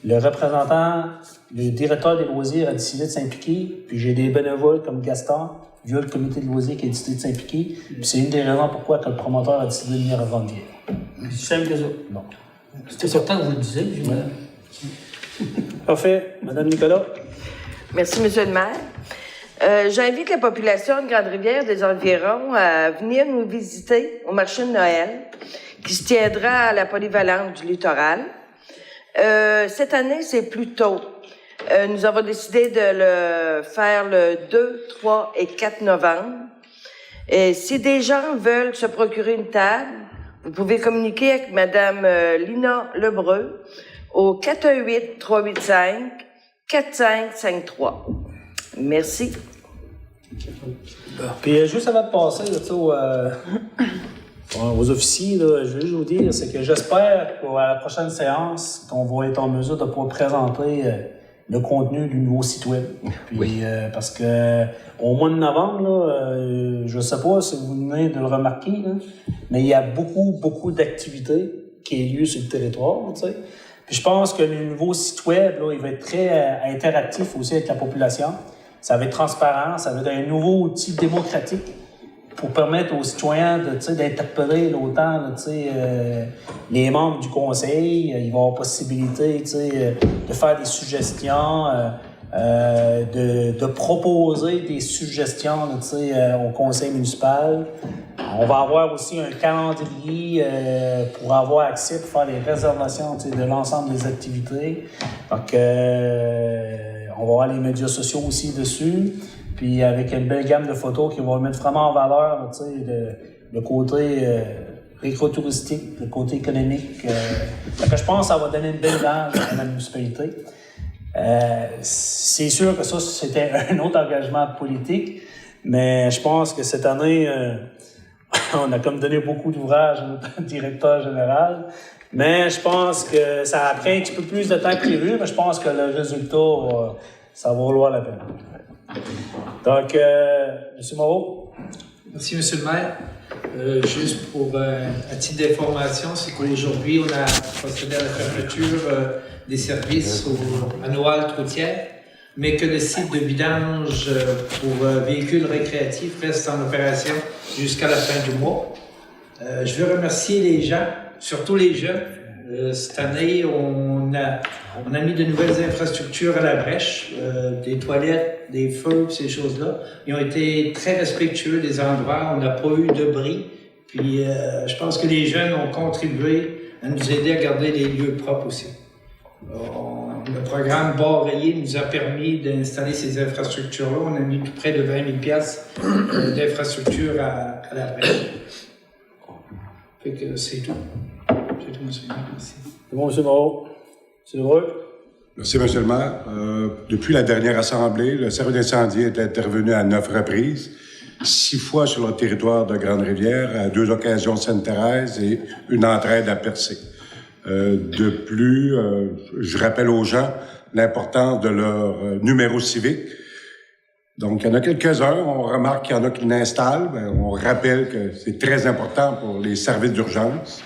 Le représentant, le directeur des loisirs a décidé de s'impliquer. Puis j'ai des bénévoles comme Gaston, via le comité de loisirs qui a décidé de s'impliquer. Puis c'est une des raisons pourquoi que le promoteur a décidé de venir à Robilière. C'est simple que ça. Non. C'est important que vous le disiez, M. le maire. Parfait. Madame Nicolas? Merci, Monsieur le maire. J'invite la population de Grande-Rivière des environs à venir nous visiter au marché de Noël qui se tiendra à la polyvalente du littoral. Cette année, c'est plus tôt. Nous avons décidé de le faire le 2, 3 et 4 novembre. Et si des gens veulent se procurer une table, vous pouvez communiquer avec Madame Lina Lebreu au 418-385-4553. Merci. Puis juste avant de passer là, tu sais, aux officiers, là, je veux juste vous dire, c'est que j'espère qu'à la prochaine séance, qu'on va être en mesure de pouvoir présenter le contenu du nouveau site web. Puis, parce que au mois de novembre, là, je ne sais pas si vous venez de le remarquer, là, mais il y a beaucoup d'activités qui ont lieu sur le territoire. Tu sais. Puis je pense que le nouveau site web, là, il va être très interactif aussi avec la population. Ça va être transparent, ça va être un nouveau outil démocratique pour permettre aux citoyens d'interpeller là, autant là, les membres du conseil. Il va y avoir possibilité de faire des suggestions, de proposer des suggestions là, au conseil municipal. On va avoir aussi un calendrier pour avoir accès, pour faire les réservations de l'ensemble des activités. Donc, on va avoir les médias sociaux aussi dessus. Puis avec une belle gamme de photos qui vont mettre vraiment en valeur le côté écotouristique, le côté économique. Donc, je pense que ça va donner une belle image à la municipalité. C'est sûr que ça, c'était un autre engagement politique, mais je pense que cette année, on a comme donné beaucoup d'ouvrages à notre directeur général. Mais je pense que ça a pris un petit peu plus de temps que prévu, mais je pense que le résultat, ça va valoir la peine. Donc, M. Moreau. Merci, M. le maire. Juste pour un titre d'information, c'est qu'aujourd'hui, on a procédé à la fermeture des services à Noailles Troutière, mais que le site de vidange pour véhicules récréatifs reste en opération jusqu'à la fin du mois. Je veux remercier les gens, surtout les jeunes, Cette année, on a mis de nouvelles infrastructures à la brèche, des toilettes, des feux, ces choses-là. Ils ont été très respectueux des endroits. On n'a pas eu de bris. Puis, je pense que les jeunes ont contribué à nous aider à garder les lieux propres aussi. Le programme Bord Rayé nous a permis d'installer ces infrastructures-là. On a mis tout près de 20 000 $ d'infrastructures à la brèche. Fait que c'est tout. C'est tout, monsieur le maire. Merci. C'est bon, M. Moreau. M. Lebreu. Merci, M. le maire. Depuis la dernière assemblée, le service d'incendie est intervenu à 9 reprises, 6 fois sur le territoire de Grande-Rivière, à 2 occasions de Sainte-Thérèse et une entraide à Percé. De plus, je rappelle aux gens l'importance de leur numéro civique. Donc, il y en a quelques-uns, on remarque qu'il y en a qui l'installent, on rappelle que c'est très important pour les services d'urgence.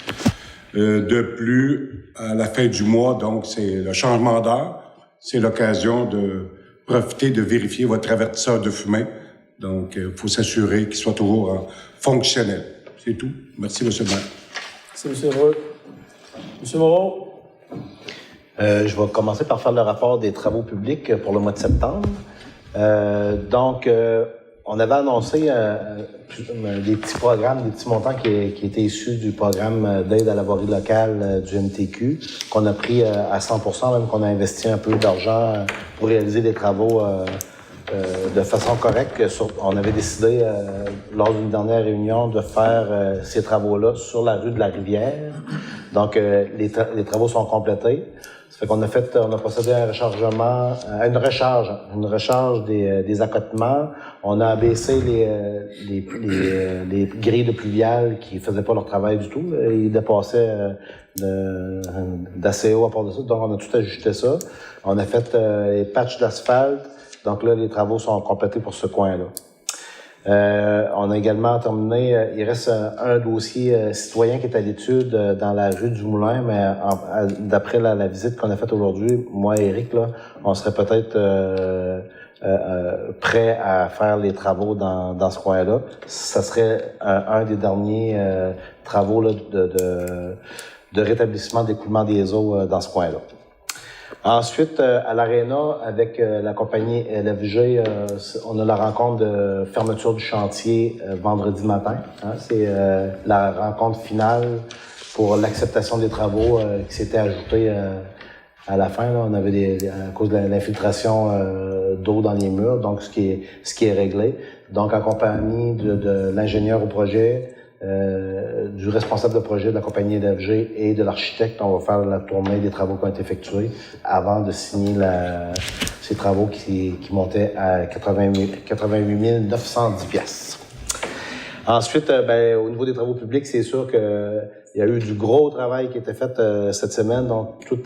De plus, à la fin du mois, donc, c'est le changement d'heure. C'est l'occasion de profiter de vérifier votre avertisseur de fumée. Donc, il faut s'assurer qu'il soit toujours fonctionnel. C'est tout. Merci, M. le maire. Merci, M. Lebreu. M. Moreau. Je vais commencer par faire le rapport des travaux publics pour le mois de septembre. On avait annoncé des petits programmes, des petits montants qui étaient issus du programme d'aide à la voirie locale du MTQ, qu'on a pris à 100%, même qu'on a investi un peu d'argent pour réaliser des travaux de façon correcte. On avait décidé, lors d'une dernière réunion, de faire ces travaux-là sur la rue de la Rivière. Donc, les travaux sont complétés. Ça fait qu'on a procédé à une recharge des accotements. On a abaissé les grilles de pluviales qui faisaient pas leur travail du tout. Ils dépassaient d'ACO à part de ça. Donc, on a tout ajusté ça. On a fait les patchs d'asphalte. Donc là, les travaux sont complétés pour ce coin-là. On a également terminé, il reste un dossier citoyen qui est à l'étude dans la rue du Moulin, mais d'après la visite qu'on a faite aujourd'hui, moi et Eric, là, on serait peut-être prêt à faire les travaux dans ce coin-là. Ça serait un des derniers travaux là, de rétablissement d'écoulement des eaux dans ce coin-là. Ensuite, à l'Arena, avec la compagnie LFG, on a la rencontre de fermeture du chantier vendredi matin. C'est la rencontre finale pour l'acceptation des travaux qui s'était ajoutée à la fin. Là, on avait à cause de l'infiltration d'eau dans les murs, donc ce qui est réglé. Donc, en compagnie de l'ingénieur au projet, du responsable de projet de la compagnie LFG et de l'architecte, on va faire la tournée des travaux qui ont été effectués avant de signer ces travaux qui montaient à 88 910 $. Ensuite, au niveau des travaux publics, c'est sûr que il y a eu du gros travail qui a été fait cette semaine, donc tout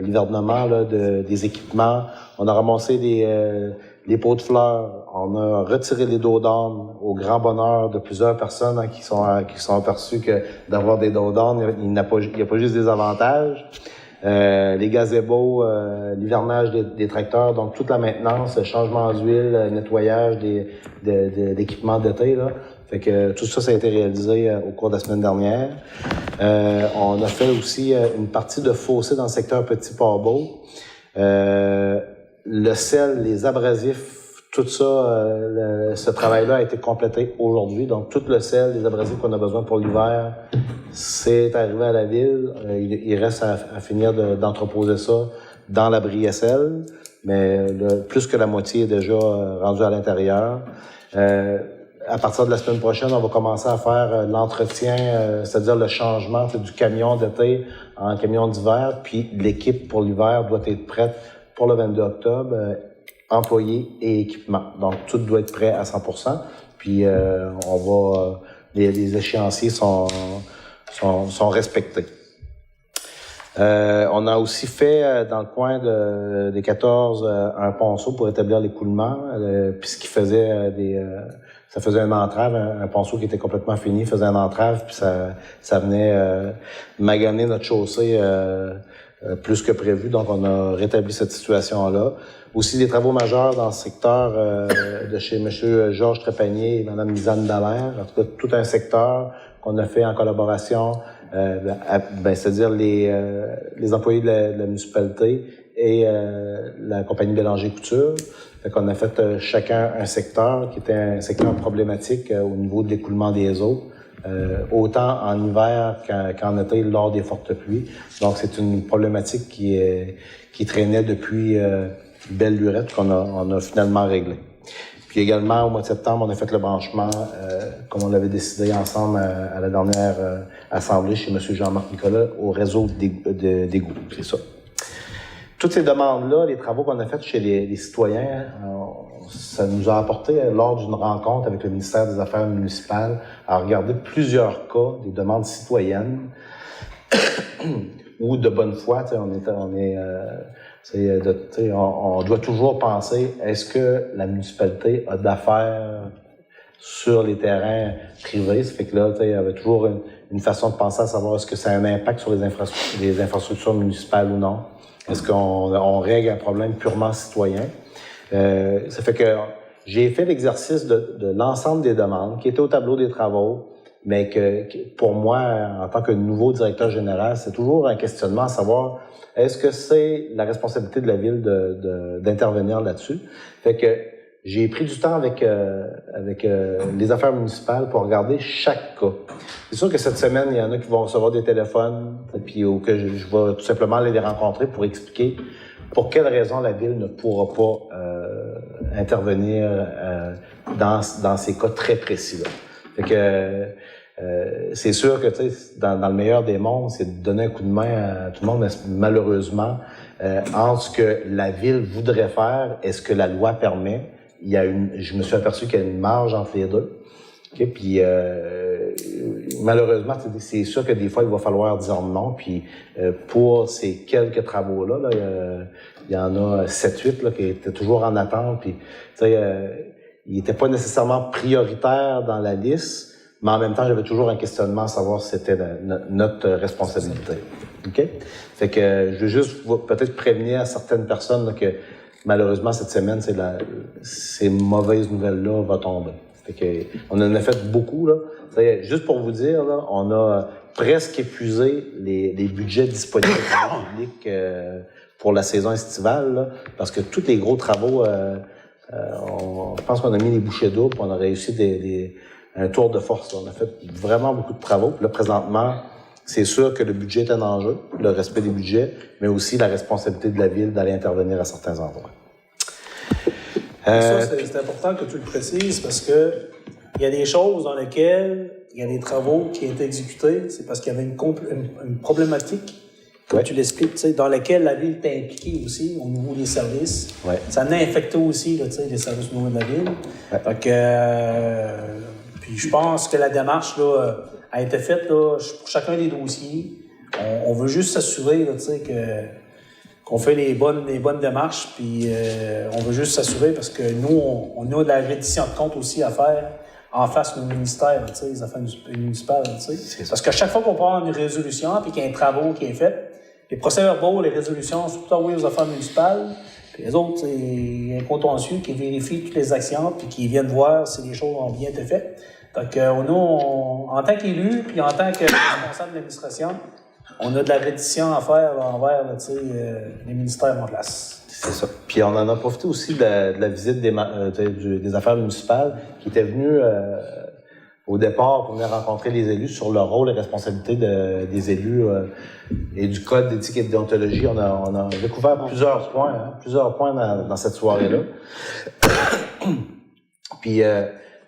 l'hivernement des équipements. On a ramassé des pots de fleurs, on a retiré les dos d'âne au grand bonheur de plusieurs personnes qui sont aperçues que d'avoir des dos d'âne, il n'y a pas juste des avantages. Les gazebos, l'hivernage des tracteurs, donc toute la maintenance, le changement d'huile, nettoyage d'équipements d'été, là. Fait que tout ça a été réalisé au cours de la semaine dernière. On a fait aussi une partie de fossé dans le secteur Petit-Port-Beau. Le sel, les abrasifs, tout ça, ce travail-là a été complété aujourd'hui. Donc, tout le sel, les abrasifs qu'on a besoin pour l'hiver, c'est arrivé à la ville. Il reste à finir d'entreposer ça dans la Briesselle, mais plus que la moitié est déjà rendu à l'intérieur. À partir de la semaine prochaine, on va commencer à faire l'entretien, c'est-à-dire le changement du camion d'été en camion d'hiver, puis l'équipe pour l'hiver doit être prête pour le 22 octobre, employés et équipement. Donc, tout doit être prêt à 100%. Puis, les échéanciers sont respectés. On a aussi fait, dans le coin des 14, un ponceau pour établir l'écoulement, puis ce qui faisait ça faisait un entrave, un ponceau qui était complètement fini, faisait un entrave, puis ça venait maganer notre chaussée plus que prévu. Donc, on a rétabli cette situation-là. Aussi, des travaux majeurs dans le secteur de chez M. Georges Trépanier et Mme Lisanne Dallaire. En tout cas, tout un secteur qu'on a fait en collaboration, c'est-à-dire les employés de la municipalité et la compagnie Bélanger-Couture. Fait qu'on a fait chacun un secteur qui était un secteur problématique au niveau de l'écoulement des eaux. Autant en hiver qu'en été lors des fortes pluies. Donc, c'est une problématique qui traînait depuis belle lurette qu'on a finalement réglé. Puis également, au mois de septembre, on a fait le branchement, comme on l'avait décidé ensemble à la dernière assemblée chez M. Jean-Marc Nicolas, au réseau d'égouts. C'est ça. Toutes ces demandes-là, les travaux qu'on a faits chez les citoyens, ça nous a apporté, lors d'une rencontre avec le ministère des Affaires municipales, à regarder plusieurs cas, des demandes citoyennes ou de bonne foi. On doit toujours penser, est-ce que la municipalité a d'affaires sur les terrains privés? Ça fait que là, il y avait toujours une façon de penser à savoir est-ce que ça a un impact sur les infrastructures municipales ou non. Est-ce qu'on règle un problème purement citoyen? Ça fait que j'ai fait l'exercice de l'ensemble des demandes qui étaient au tableau des travaux, mais que pour moi, en tant que nouveau directeur général, c'est toujours un questionnement à savoir est-ce que c'est la responsabilité de la ville d'intervenir là-dessus? Fait que j'ai pris du temps avec les affaires municipales pour regarder chaque cas. C'est sûr que cette semaine, il y en a qui vont recevoir des téléphones, puis que je vais tout simplement aller les rencontrer pour expliquer pour quelles raisons la ville ne pourra pas intervenir dans ces cas très précis-là. Fait que c'est sûr que dans le meilleur des mondes, c'est de donner un coup de main à tout le monde, mais malheureusement, entre ce que la ville voudrait faire et ce que la loi permet, je me suis aperçu qu'il y a une marge entre les deux. Okay? Puis malheureusement, c'est sûr que des fois, il va falloir dire non. Puis pour ces quelques travaux-là, il y en a 7-8 qui étaient toujours en attente. Puis ils n'étaient pas nécessairement prioritaires dans la liste, mais en même temps, j'avais toujours un questionnement à savoir si c'était notre responsabilité. Okay? Fait que je veux juste peut-être prévenir certaines personnes là, que malheureusement, cette semaine, ces mauvaises nouvelles-là vont tomber. Fait que, on en a fait beaucoup, là. Juste pour vous dire, là, on a presque épuisé les budgets disponibles au public pour la saison estivale, là, parce que tous les gros travaux, je pense qu'on a mis les bouchées doubles, on a réussi un tour de force. Là. On a fait vraiment beaucoup de travaux. Puis là, présentement, c'est sûr que le budget est un enjeu, le respect des budgets, mais aussi la responsabilité de la ville d'aller intervenir à certains endroits. Ça, c'est important que tu le précises parce que il y a des choses dans lesquelles il y a des travaux qui ont été exécutés, c'est parce qu'il y avait une problématique, comme tu l'expliques, dans laquelle la ville était impliquée aussi au niveau des services. Ouais. Ça en a infecté aussi là, les services au niveau de la ville. Ouais. Donc, puis je pense que la démarche là, a été faite là, pour chacun des dossiers. On veut juste s'assurer là, qu'on fait les bonnes démarches, puis on veut juste s'assurer parce que nous, on a de la reddition de comptes aussi à faire en face de nos ministères, les affaires municipales. Parce qu'à chaque fois qu'on prend une résolution puis qu'il y a un travaux qui est fait, les procès-verbaux, les résolutions sont tout envoyés aux affaires municipales, puis les autres, il y a un contentieux qui vérifie toutes les actions puis qui viennent voir si les choses ont bien été faites. Donc, en tant qu'élu puis en tant que responsable de l'administration, on a de la reddition à faire là, envers les ministères en place. C'est ça. Puis on en a profité aussi de la visite des affaires municipales qui étaient venus au départ pour venir rencontrer les élus sur le rôle et responsabilité des élus et du code d'éthique et de déontologie. On a découvert plusieurs points dans cette soirée-là. Puis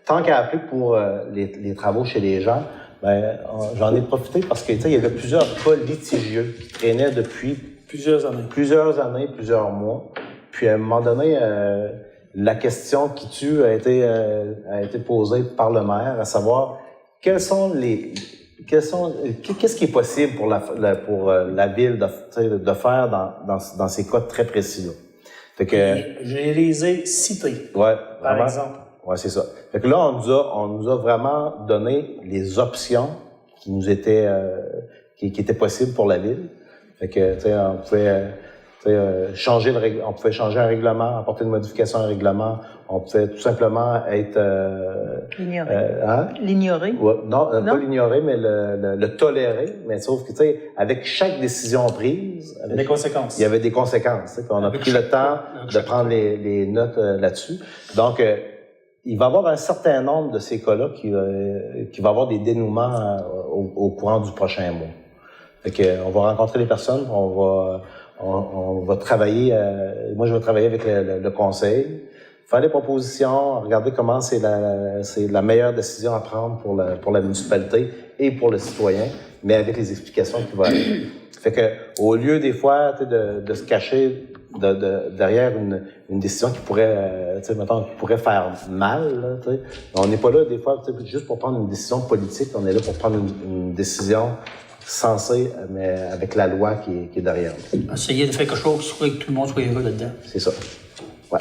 tant qu'à appeler pour les travaux chez les gens, j'en ai profité parce que il y avait plusieurs cas litigieux qui traînaient depuis plusieurs années, plusieurs mois. Puis à un moment donné, la question qui tue a été posée par le maire, à savoir qu'est-ce qui est possible pour la ville de faire dans ces cas très précis-là. Fait que je les ai cités. Ouais, par vraiment. exemple. Ouais, c'est ça. Fait que là, on nous a vraiment donné les options qui nous étaient, qui étaient possibles pour la ville. Fait que, tu sais, on pouvait on pouvait changer un règlement, apporter une modification à un règlement. On pouvait tout simplement être... L'ignorer. Ouais, non, pas l'ignorer, mais le tolérer. Mais sauf que, tu sais, avec chaque décision prise... Il y a des conséquences. Il y avait des conséquences. Puis on a pris le temps de prendre les notes là-dessus. Donc, il va y avoir un certain nombre de ces cas-là qui va avoir des dénouements au courant du prochain mois. Fait que, on va rencontrer les personnes, on va travailler, moi je vais travailler avec le conseil, faire des propositions, regarder comment c'est la meilleure décision à prendre pour la municipalité et pour le citoyen, mais avec les explications qui vont aller. Fait que, au lieu des fois de se cacher derrière une décision qui pourrait, qui pourrait faire mal, là, on n'est pas là des fois juste pour prendre une décision politique, on est là pour prendre une décision sensée, mais avec la loi qui est derrière. Essayer de faire quelque chose pour que tout le monde soit heureux là-dedans. C'est ça. Ouais.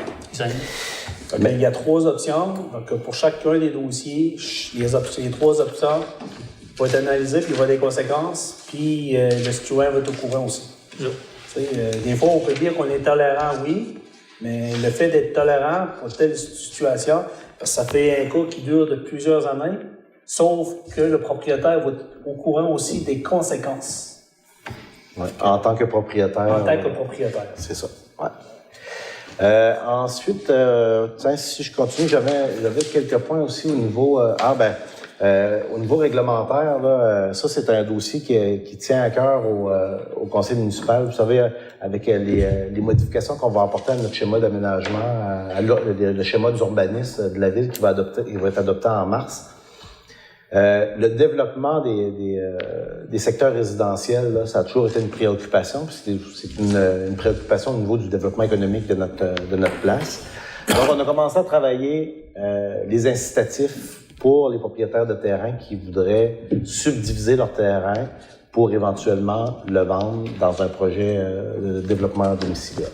Mais il y a 3 options. Donc, pour chacun des dossiers, les 3 options vont être analysées, puis il va y avoir des conséquences, puis le citoyen va être au courant aussi. Des fois, on peut dire qu'on est tolérant, oui, mais le fait d'être tolérant pour telle situation, parce que ça fait un cas qui dure de plusieurs années, sauf que le propriétaire va être au courant aussi des conséquences. Ouais, en tant que propriétaire. En tant que propriétaire. C'est ça. Ouais. Ensuite, si je continue, j'avais quelques points aussi au niveau... au niveau réglementaire, là, ça, c'est un dossier qui tient à cœur au conseil municipal. Vous savez, avec les modifications qu'on va apporter à notre schéma d'aménagement, le schéma d'urbanisme de la ville qui va être adopté en mars. Le développement des secteurs résidentiels, là, ça a toujours été une préoccupation. C'est une préoccupation au niveau du développement économique de notre place. Donc, on a commencé à travailler les incitatifs pour les propriétaires de terrain qui voudraient subdiviser leur terrain pour éventuellement le vendre dans un projet de développement domiciliaire.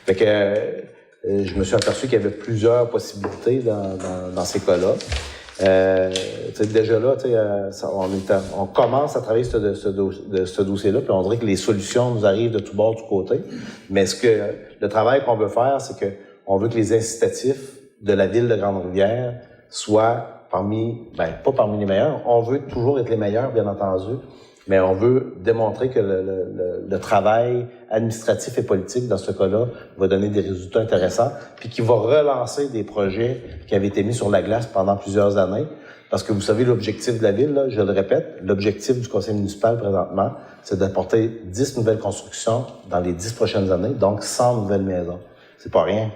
Fait que je me suis aperçu qu'il y avait plusieurs possibilités dans ces cas-là. Déjà là, on commence à travailler ce dossier-là, puis on dirait que les solutions nous arrivent de tous bords, du côté. Mais le travail qu'on veut faire, c'est que on veut que les incitatifs de la ville de Grande-Rivière soient pas parmi les meilleurs. On veut toujours être les meilleurs, bien entendu, mais on veut démontrer que le travail administratif et politique, dans ce cas-là, va donner des résultats intéressants, puis qui va relancer des projets qui avaient été mis sur la glace pendant plusieurs années. Parce que vous savez, l'objectif de la ville, là, je le répète, l'objectif du conseil municipal présentement, c'est d'apporter 10 nouvelles constructions dans les 10 prochaines années, donc 100 nouvelles maisons. C'est pas rien.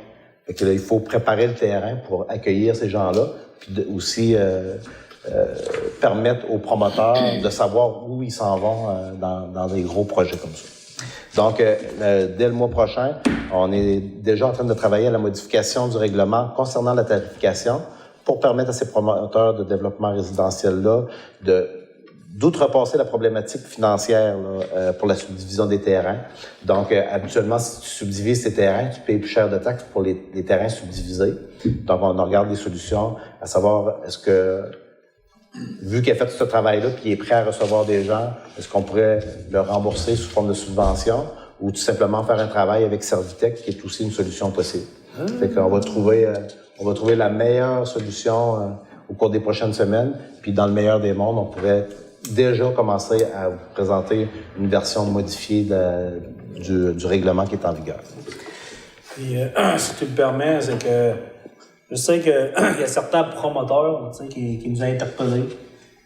Fait que là, il faut préparer le terrain pour accueillir ces gens-là, puis aussi permettre aux promoteurs de savoir où ils s'en vont dans des gros projets comme ça. Donc, dès le mois prochain, on est déjà en train de travailler à la modification du règlement concernant la tarification pour permettre à ces promoteurs de développement résidentiel-là d'outrepasser la problématique financière là, pour la subdivision des terrains. Donc, habituellement, si tu subdivises tes terrains, tu payes plus cher de taxes pour les terrains subdivisés. Donc, on regarde des solutions à savoir, est-ce que, vu qu'il a fait ce travail-là puis qu'il est prêt à recevoir des gens, est-ce qu'on pourrait le rembourser sous forme de subvention ou tout simplement faire un travail avec Servitec qui est aussi une solution possible. Fait qu'on va trouver la meilleure solution au cours des prochaines semaines. Puis dans le meilleur des mondes, on pourrait déjà commencer à vous présenter une version modifiée du règlement qui est en vigueur. Puis, si tu me permets, c'est que je sais qu'il y a certains promoteurs qui nous ont interpellés.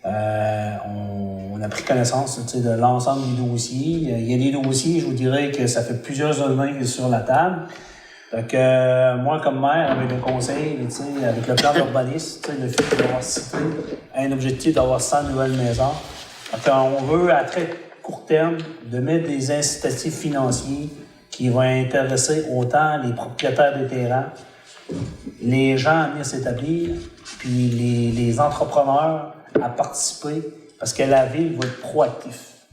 On a pris connaissance de l'ensemble des dossiers. Il y a des dossiers, je vous dirais que ça fait plusieurs années sur la table. Donc, moi, comme maire, avec le conseil, avec le plan d'urbanisme, le fait d'avoir cité un objectif d'avoir 100 nouvelles maisons. Donc, on veut, à très court terme, de mettre des incitatifs financiers qui vont intéresser autant les propriétaires de terrains, les gens à venir s'établir, puis les entrepreneurs à participer, parce que la ville va être proactif.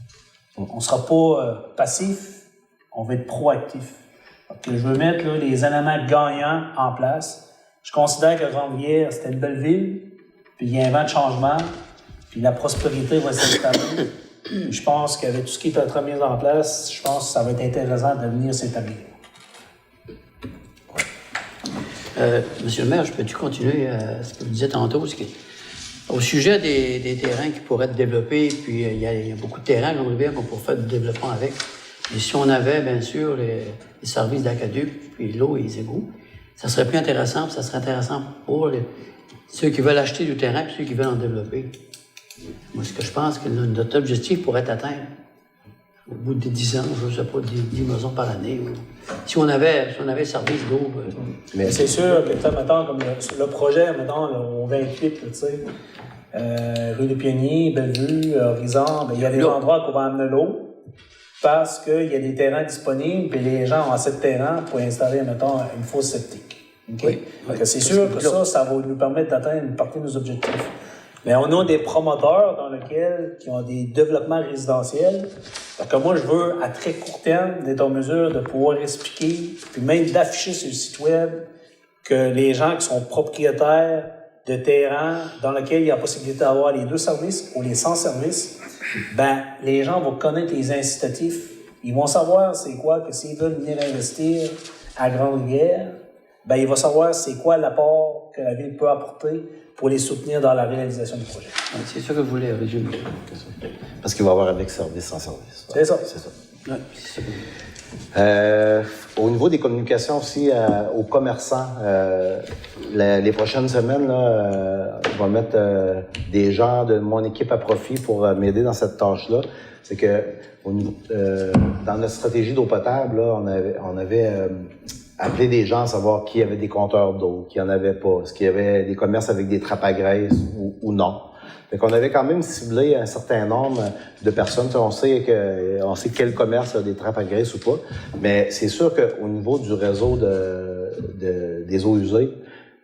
On ne sera pas passif, on va être proactif. Donc, je veux mettre là, les éléments gagnants en place. Je considère que Grande-Rivière, c'était une belle ville, puis il y a un vent de changement, puis la prospérité va s'installer. Je pense qu'avec tout ce qui est en train de mis en place, je pense que ça va être intéressant de venir s'établir. Monsieur le maire, je peux-tu continuer ce que vous disiez tantôt? Au sujet des terrains qui pourraient être développés, puis il y a beaucoup de terrains à Grande-Rivière qu'on pourrait faire du développement avec. Et si on avait, bien sûr, les services d'aqueduc, puis l'eau et les égouts, ça serait plus intéressant, puis ça serait intéressant pour ceux qui veulent acheter du terrain, puis ceux qui veulent en développer. Moi, ce que je pense que notre objectif pourrait être atteint au bout de 10 ans, je ne sais pas, 10 maisons par année. Si on avait service d'eau. Mais c'est sûr que, mettons, comme le projet, mettons, là, au 28, là, tu sais, rue des Pionniers, Bellevue, Horizon, ben, il y a des endroits qu'on va amener l'eau parce qu'il y a des terrains disponibles et les gens ont assez de terrain pour installer, mettons, une fosse septique. Okay? Oui. C'est sûr que ça va nous permettre d'atteindre une partie de nos objectifs. Mais on a des promoteurs qui ont des développements résidentiels. Donc, moi, je veux, à très court terme, d'être en mesure de pouvoir expliquer, puis même d'afficher sur le site web, que les gens qui sont propriétaires de terrains dans lesquels il y a la possibilité d'avoir les 2 services ou les 100 services, ben, les gens vont connaître les incitatifs. Ils vont savoir c'est quoi que s'ils veulent venir investir à Grande-Rivière, ben, ils vont savoir c'est quoi l'apport que la Ville peut apporter pour les soutenir dans la réalisation du projet. C'est ça que vous voulez résumer. Parce qu'il va y avoir avec service sans service. C'est ça. C'est ça. Ouais, c'est ça. Au niveau des communications aussi aux commerçants, les prochaines semaines, là, je vais mettre des gens de mon équipe à profit pour m'aider dans cette tâche-là. C'est que dans notre stratégie d'eau potable, là, on avait appeler des gens à savoir qui avait des compteurs d'eau, qui en avait pas, est-ce qu'il y avait des commerces avec des trappes à graisse ou non. Fait qu'on avait quand même ciblé un certain nombre de personnes. On sait quel commerce a des trappes à graisse ou pas, mais c'est sûr qu'au niveau du réseau des eaux usées,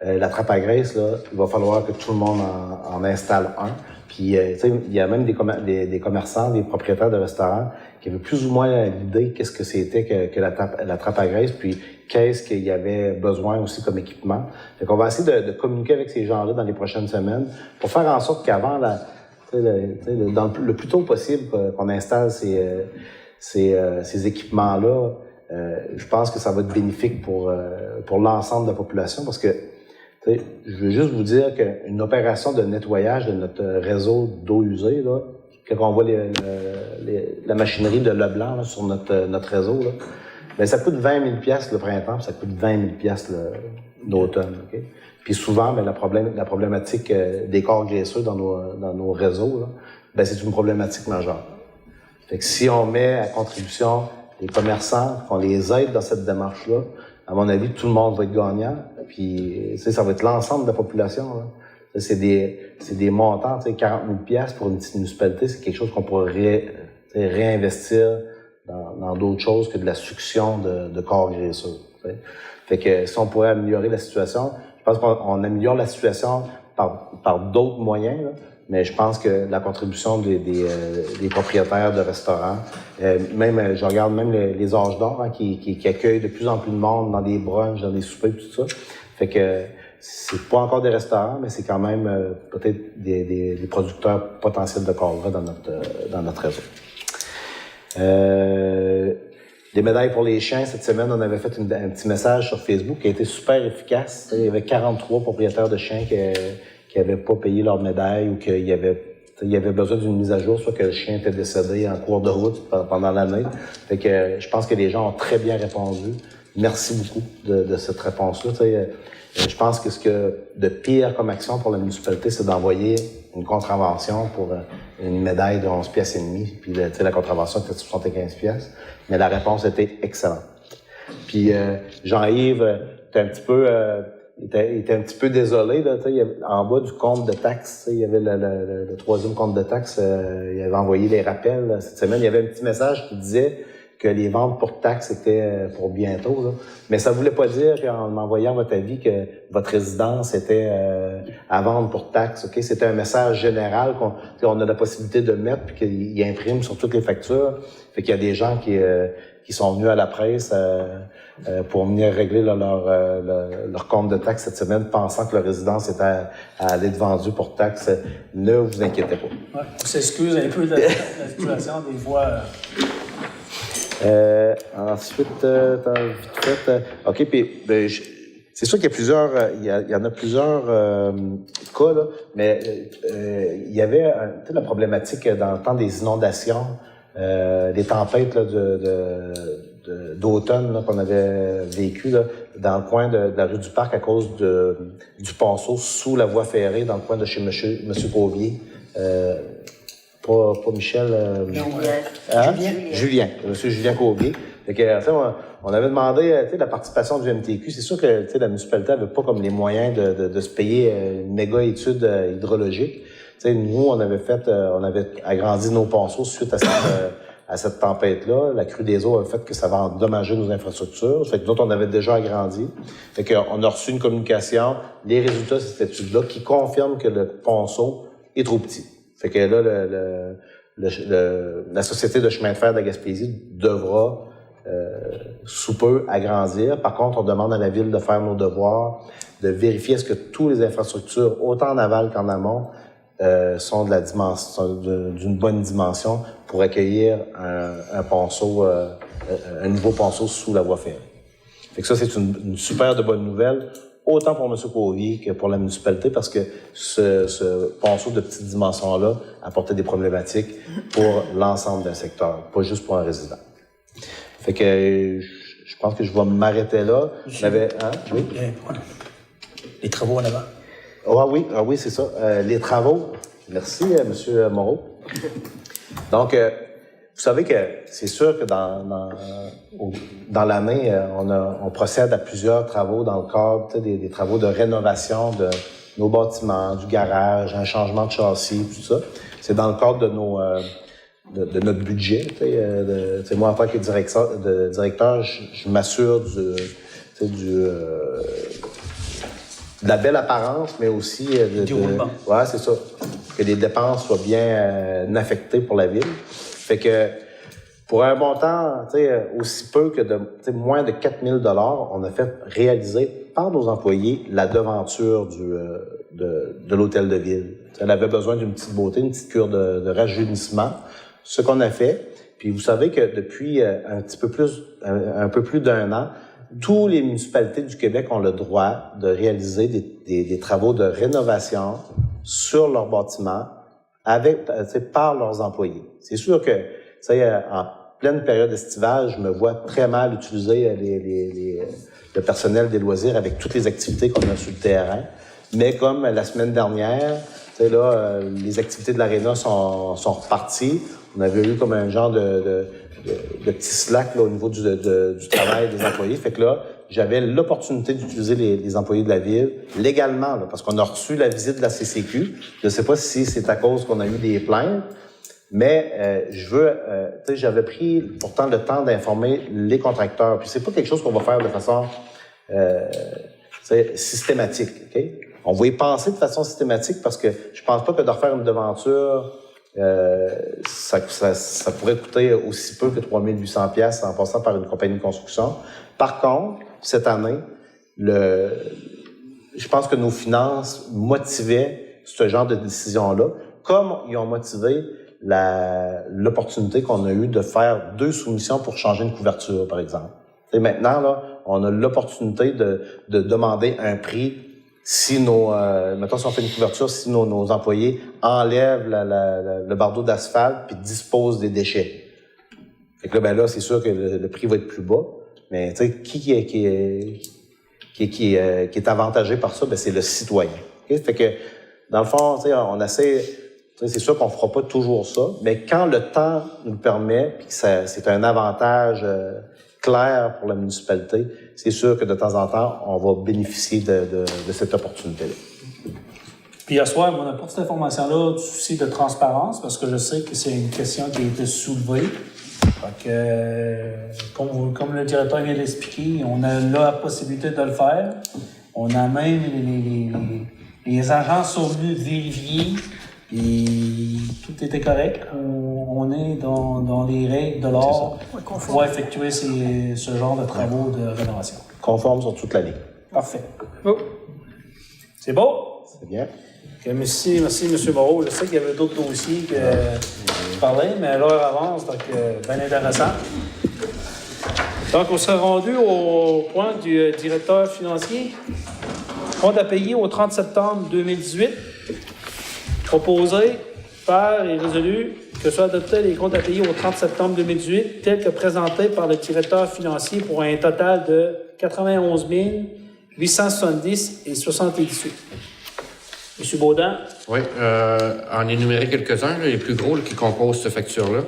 la trappe à graisse, là, il va falloir que tout le monde en installe un. Puis, il y a même des commerçants, des propriétaires de restaurants qui avaient plus ou moins l'idée qu'est-ce que c'était que la trappe à graisse, puis qu'est-ce qu'il y avait besoin aussi comme équipement. Fait qu'on va essayer de communiquer avec ces gens-là dans les prochaines semaines pour faire en sorte qu'avant, le plus tôt possible qu'on installe ces équipements-là, je pense que ça va être bénéfique pour l'ensemble de la population parce que je veux juste vous dire qu'une opération de nettoyage de notre réseau d'eau usée, là, quand on voit la machinerie de Leblanc là, sur notre réseau, là, bien, ça coûte 20 000 $ le printemps, puis ça coûte 20 000 $ l'automne. Okay? Puis souvent, bien, la problématique des corps graisseux dans nos réseaux, là, bien, c'est une problématique majeure. Fait que si on met à contribution les commerçants, qu'on les aide dans cette démarche-là, à mon avis, tout le monde va être gagnant. Puis, ça va être l'ensemble de la population. Là. C'est des montants, 40 000 $ pour une petite municipalité, c'est quelque chose qu'on pourrait réinvestir dans d'autres choses que de la succion de corps graisseux. Fait que si on pourrait améliorer la situation, je pense qu'on améliore la situation par d'autres moyens, là, mais je pense que la contribution des propriétaires de restaurants, même je regarde même les âges d'or hein, qui accueillent de plus en plus de monde dans des brunchs, dans des soupers, tout ça. Fait que c'est pas encore des restaurants, mais c'est quand même peut-être des producteurs potentiels de corps gras dans notre réseau. Des médailles pour les chiens. Cette semaine, on avait fait un petit message sur Facebook qui a été super efficace. Il y avait 43 propriétaires de chiens qui n'avaient pas payé leur médaille ou qu'il y avait besoin d'une mise à jour, soit que le chien était décédé en cours de route pendant l'année. Fait que je pense que les gens ont très bien répondu. Merci beaucoup de cette réponse-là. Je pense que ce que de pire comme action pour la municipalité, c'est d'envoyer une contravention pour une médaille de 11 pièces et demi. Puis la contravention était de 75 pièces. Mais la réponse était excellente. Puis Jean-Yves était un petit peu désolé. Là, en bas du compte de taxes, il y avait le troisième compte de taxes. Il avait envoyé les rappels cette semaine. Il y avait un petit message qui disait que les ventes pour taxes étaient pour bientôt, là. Mais ça voulait pas dire qu'en m'envoyant votre avis que votre résidence était à vendre pour taxes, OK? C'était un message général qu'on a la possibilité de mettre puis qu'il imprime sur toutes les factures. Fait qu'il y a des gens qui sont venus à la presse pour venir régler leur compte de taxes cette semaine, pensant que leur résidence était à aller être vendue pour taxes. Ne vous inquiétez pas. Ouais, on s'excuse un peu de la situation des fois. Ensuite, vite fait, OK, puis c'est sûr qu'il y a plusieurs, il y en a plusieurs cas, là, mais il y avait la problématique dans le temps des inondations, des tempêtes là, d'automne là, qu'on avait vécu là, dans le coin de la rue du Parc à cause du ponceau sous la voie ferrée, dans le coin de chez Monsieur Pauvier. Pas Michel. Julien. Monsieur Julien Courbier. Fait que, on avait demandé la participation du MTQ. C'est sûr que la municipalité n'avait pas comme les moyens de se payer une méga étude hydrologique. Nous, on avait agrandi nos ponceaux suite à cette tempête-là. La crue des eaux a fait que ça va endommager nos infrastructures. Fait que d'autres, on avait déjà agrandi. Fait qu'on a reçu une communication, les résultats de cette étude-là qui confirment que le ponceau est trop petit. Fait que là, la Société de chemin de fer de la Gaspésie devra sous peu agrandir. Par contre, on demande à la Ville de faire nos devoirs, de vérifier est-ce que toutes les infrastructures, autant en aval qu'en amont, sont de la dimension, d'une bonne dimension pour accueillir un ponceau, un nouveau ponceau sous la voie ferrée. Fait que ça, c'est une super de bonne nouvelle, autant pour M. Pauvier que pour la municipalité, parce que ce ponceau de petite dimension-là apportait des problématiques pour l'ensemble d'un secteur, pas juste pour un résident. Fait que je pense que je vais m'arrêter là. Oui? Les travaux en avant. Ah oui, c'est ça. Les travaux. Merci, M. Moreau. Donc, vous savez que c'est sûr que dans l'année, on procède à plusieurs travaux dans le cadre des travaux de rénovation de nos bâtiments, du garage, un changement de châssis, tout ça. C'est dans le cadre de notre budget. Moi, en tant que directeur, je m'assure de la belle apparence, mais aussi ouais, c'est ça. Que les dépenses soient bien affectées pour la ville. Fait que pour un montant, aussi peu que de moins de 4 000 $, on a fait réaliser par nos employés la devanture de l'hôtel de ville. Elle avait besoin d'une petite beauté, une petite cure de rajeunissement. Ce qu'on a fait. Puis vous savez que depuis un peu plus d'1 an, toutes les municipalités du Québec ont le droit de réaliser des travaux de rénovation sur leurs bâtiments par leurs employés. C'est sûr que, en pleine période estivale, je me vois très mal utiliser le personnel des loisirs avec toutes les activités qu'on a sur le terrain. Mais comme la semaine dernière, les activités de l'aréna sont reparties. On avait eu comme un genre de petit slack là, au niveau du travail des employés. Fait que là, j'avais l'opportunité d'utiliser les employés de la ville légalement, là, parce qu'on a reçu la visite de la CCQ. Je ne sais pas si c'est à cause qu'on a eu des plaintes, mais j'avais pris pourtant le temps d'informer les contracteurs. Puis c'est pas quelque chose qu'on va faire de façon systématique. Okay? On va y penser de façon systématique parce que je pense pas que de refaire une devanture, ça pourrait coûter aussi peu que 3 800 $ en passant par une compagnie de construction. Par contre, cette année, je pense que nos finances motivaient ce genre de décision-là, comme ils ont motivé l'opportunité qu'on a eue de faire 2 soumissions pour changer une couverture, par exemple. Et maintenant, là, on a l'opportunité de demander un prix si mettons, si on fait une couverture, si nos employés enlèvent le bardeau d'asphalte puis disposent des déchets. Fait que là, c'est sûr que le prix va être plus bas. Mais, tu sais, qui est avantagé par ça? Ben, c'est le citoyen. Okay? Fait que, dans le fond, tu sais, on essaie, c'est sûr qu'on fera pas toujours ça, mais quand le temps nous le permet puis que c'est un avantage, clair pour la municipalité, c'est sûr que de temps en temps, on va bénéficier de cette opportunité-là. Puis hier soir, on apporte cette information-là du souci de transparence, parce que je sais que c'est une question qui a été soulevée. Fait que, comme le directeur vient d'expliquer, on a la possibilité de le faire. On a même les agents sont venus vérifier et tout était correct. On est dans les règles de l'art pour effectuer ce genre de travaux de rénovation. Conforme sur toute la ligne. Parfait. C'est beau? C'est bien. Okay, merci, M. Moreau. Je sais qu'il y avait d'autres dossiers que je parlais, mais l'heure avance, donc bien intéressant. Donc, on sera rendu au point du directeur financier. Compte à payer au 30 septembre 2018. Proposé, faire et résolu que soient adoptés les comptes à payer au 30 septembre 2018, tels que présentés par le directeur financier pour un total de 91 870 et 78. M. Baudin. Oui, en énumérer quelques-uns, là, les plus gros là, qui composent cette facture-là.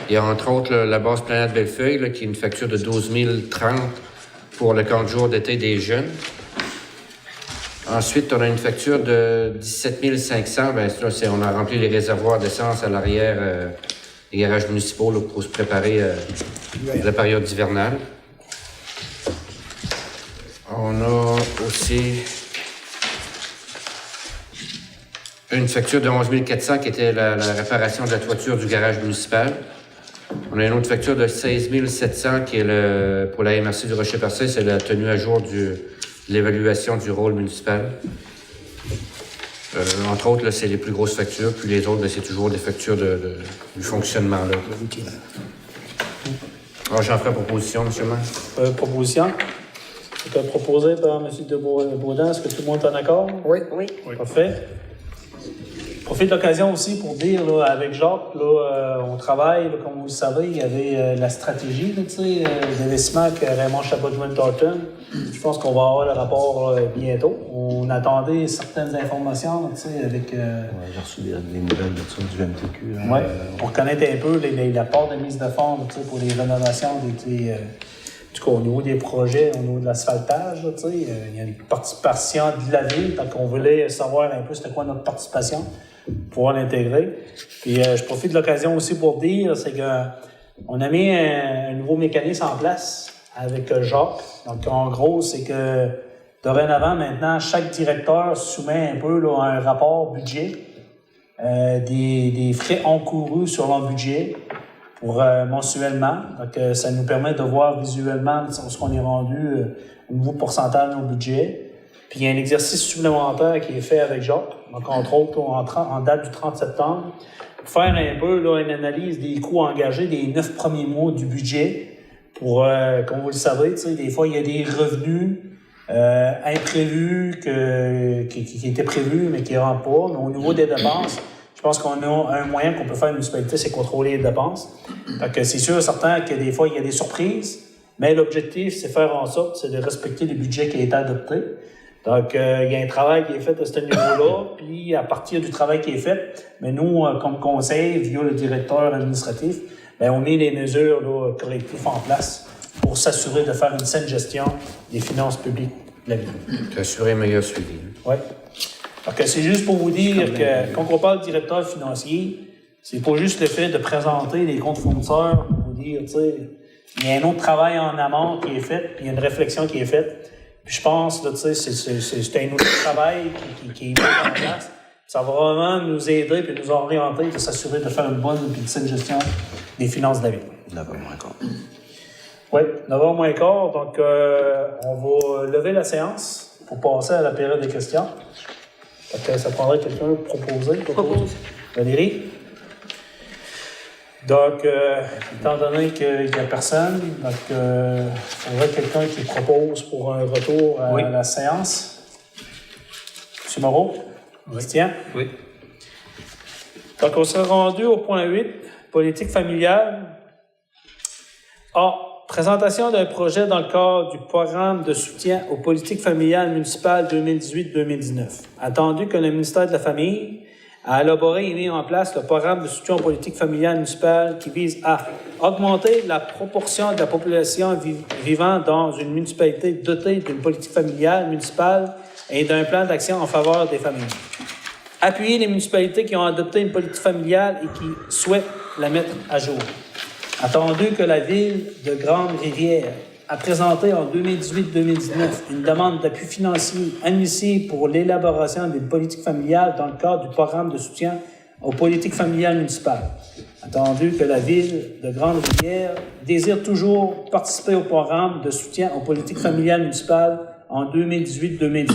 Il y a entre autres là, la base Planète Bellefeuille, là, qui est une facture de 12 030 pour le camp de jour d'été des jeunes. Ensuite, on a une facture de 17 500. Bien, là, on a rempli les réservoirs d'essence à l'arrière des garages municipaux là, pour se préparer à la période hivernale. On a aussi une facture de 11 400 qui était la réparation de la toiture du garage municipal. On a une autre facture de 16 700 qui est pour la MRC du Rocher-Percé, c'est la tenue à jour de l'évaluation du rôle municipal. Entre autres, là, c'est les plus grosses factures, puis les autres, là, c'est toujours des factures du fonctionnement. Là. Alors, j'en ferai proposition, M. le maire. Proposition. C'est proposé par M. de Baudin. Est-ce que tout le monde est en accord? Oui. Oui. Parfait. Je profite de l'occasion aussi pour dire, là, avec Jacques, là, on travaille, là, comme vous le savez, il y avait la stratégie d'investissement que Raymond Chabot-Thornton. Je pense qu'on va avoir le rapport bientôt. On attendait certaines informations avec... J'ai reçu des nouvelles de ça du MTQ. Oui, pour connaître un peu la part de mise de fonds pour les rénovations au niveau des projets, au niveau de l'asphaltage. Il y a une participation de la ville, donc on voulait savoir un peu c'était quoi notre participation, pouvoir l'intégrer. Puis je profite de l'occasion aussi pour dire, c'est qu'on a mis un nouveau mécanisme en place avec Jacques. Donc en gros, c'est que dorénavant, maintenant, chaque directeur soumet un peu là, un rapport budget des frais encourus sur leur budget mensuellement. Donc ça nous permet de voir visuellement ce qu'on est rendu au niveau pourcentage de nos budgets. Puis il y a un exercice supplémentaire qui est fait avec Jacques, donc entre autres en date du 30 septembre, pour faire un peu là, une analyse des coûts engagés des 9 premiers mois du budget. Pour, comme vous le savez, des fois il y a des revenus imprévus qui étaient prévus mais qui ne rentrent pas. Mais au niveau des dépenses, je pense qu'on a un moyen qu'on peut faire une municipalité, c'est contrôler les dépenses. Donc c'est sûr et certain que des fois il y a des surprises, mais l'objectif c'est faire en sorte, c'est de respecter les budgets qui ont été adoptés. Donc, il y a un travail qui est fait à ce niveau-là, puis à partir du travail qui est fait, mais nous, comme conseil, via le directeur administratif, bien, on met les mesures là, correctives en place pour s'assurer de faire une saine gestion des finances publiques de la ville. Assurer un meilleur suivi. Oui. Donc, c'est juste pour vous dire que quand on parle de directeur financier, c'est pas juste le fait de présenter les comptes fournisseurs pour vous dire, tu sais, il y a un autre travail en amont qui est fait, puis il y a une réflexion qui est faite. Puis je pense, là, tu sais, c'est un autre travail qui est mis en place. Ça va vraiment nous aider et nous orienter de s'assurer de faire une bonne et une saine gestion des finances de la ville. 9h moins quart. Oui, 9h moins quart. Donc, on va lever la séance pour passer à la période des questions. Donc, ça prendrait quelqu'un proposer. Valérie? Donc, étant donné qu'il n'y a personne, donc, il faudrait quelqu'un qui propose pour un retour à la séance. M. Moreau? Christian? Oui. Donc, on sera rendu au point 8, politique familiale. A. Présentation d'un projet dans le cadre du programme de soutien aux politiques familiales municipales 2018-2019. Attendu que le ministère de la Famille a élaboré et mis en place le programme de soutien aux politiques familiales municipales qui vise à augmenter la proportion de la population vivant dans une municipalité dotée d'une politique familiale municipale et d'un plan d'action en faveur des familles. Appuyer les municipalités qui ont adopté une politique familiale et qui souhaitent la mettre à jour. Attendu que la Ville de Grande-Rivière a présenté en 2018-2019 une demande d'appui financier admissible pour l'élaboration d'une politique familiale dans le cadre du programme de soutien aux politiques familiales municipales. Attendu que la Ville de Grande-Rivière désire toujours participer au programme de soutien aux politiques familiales municipales en 2018-2019.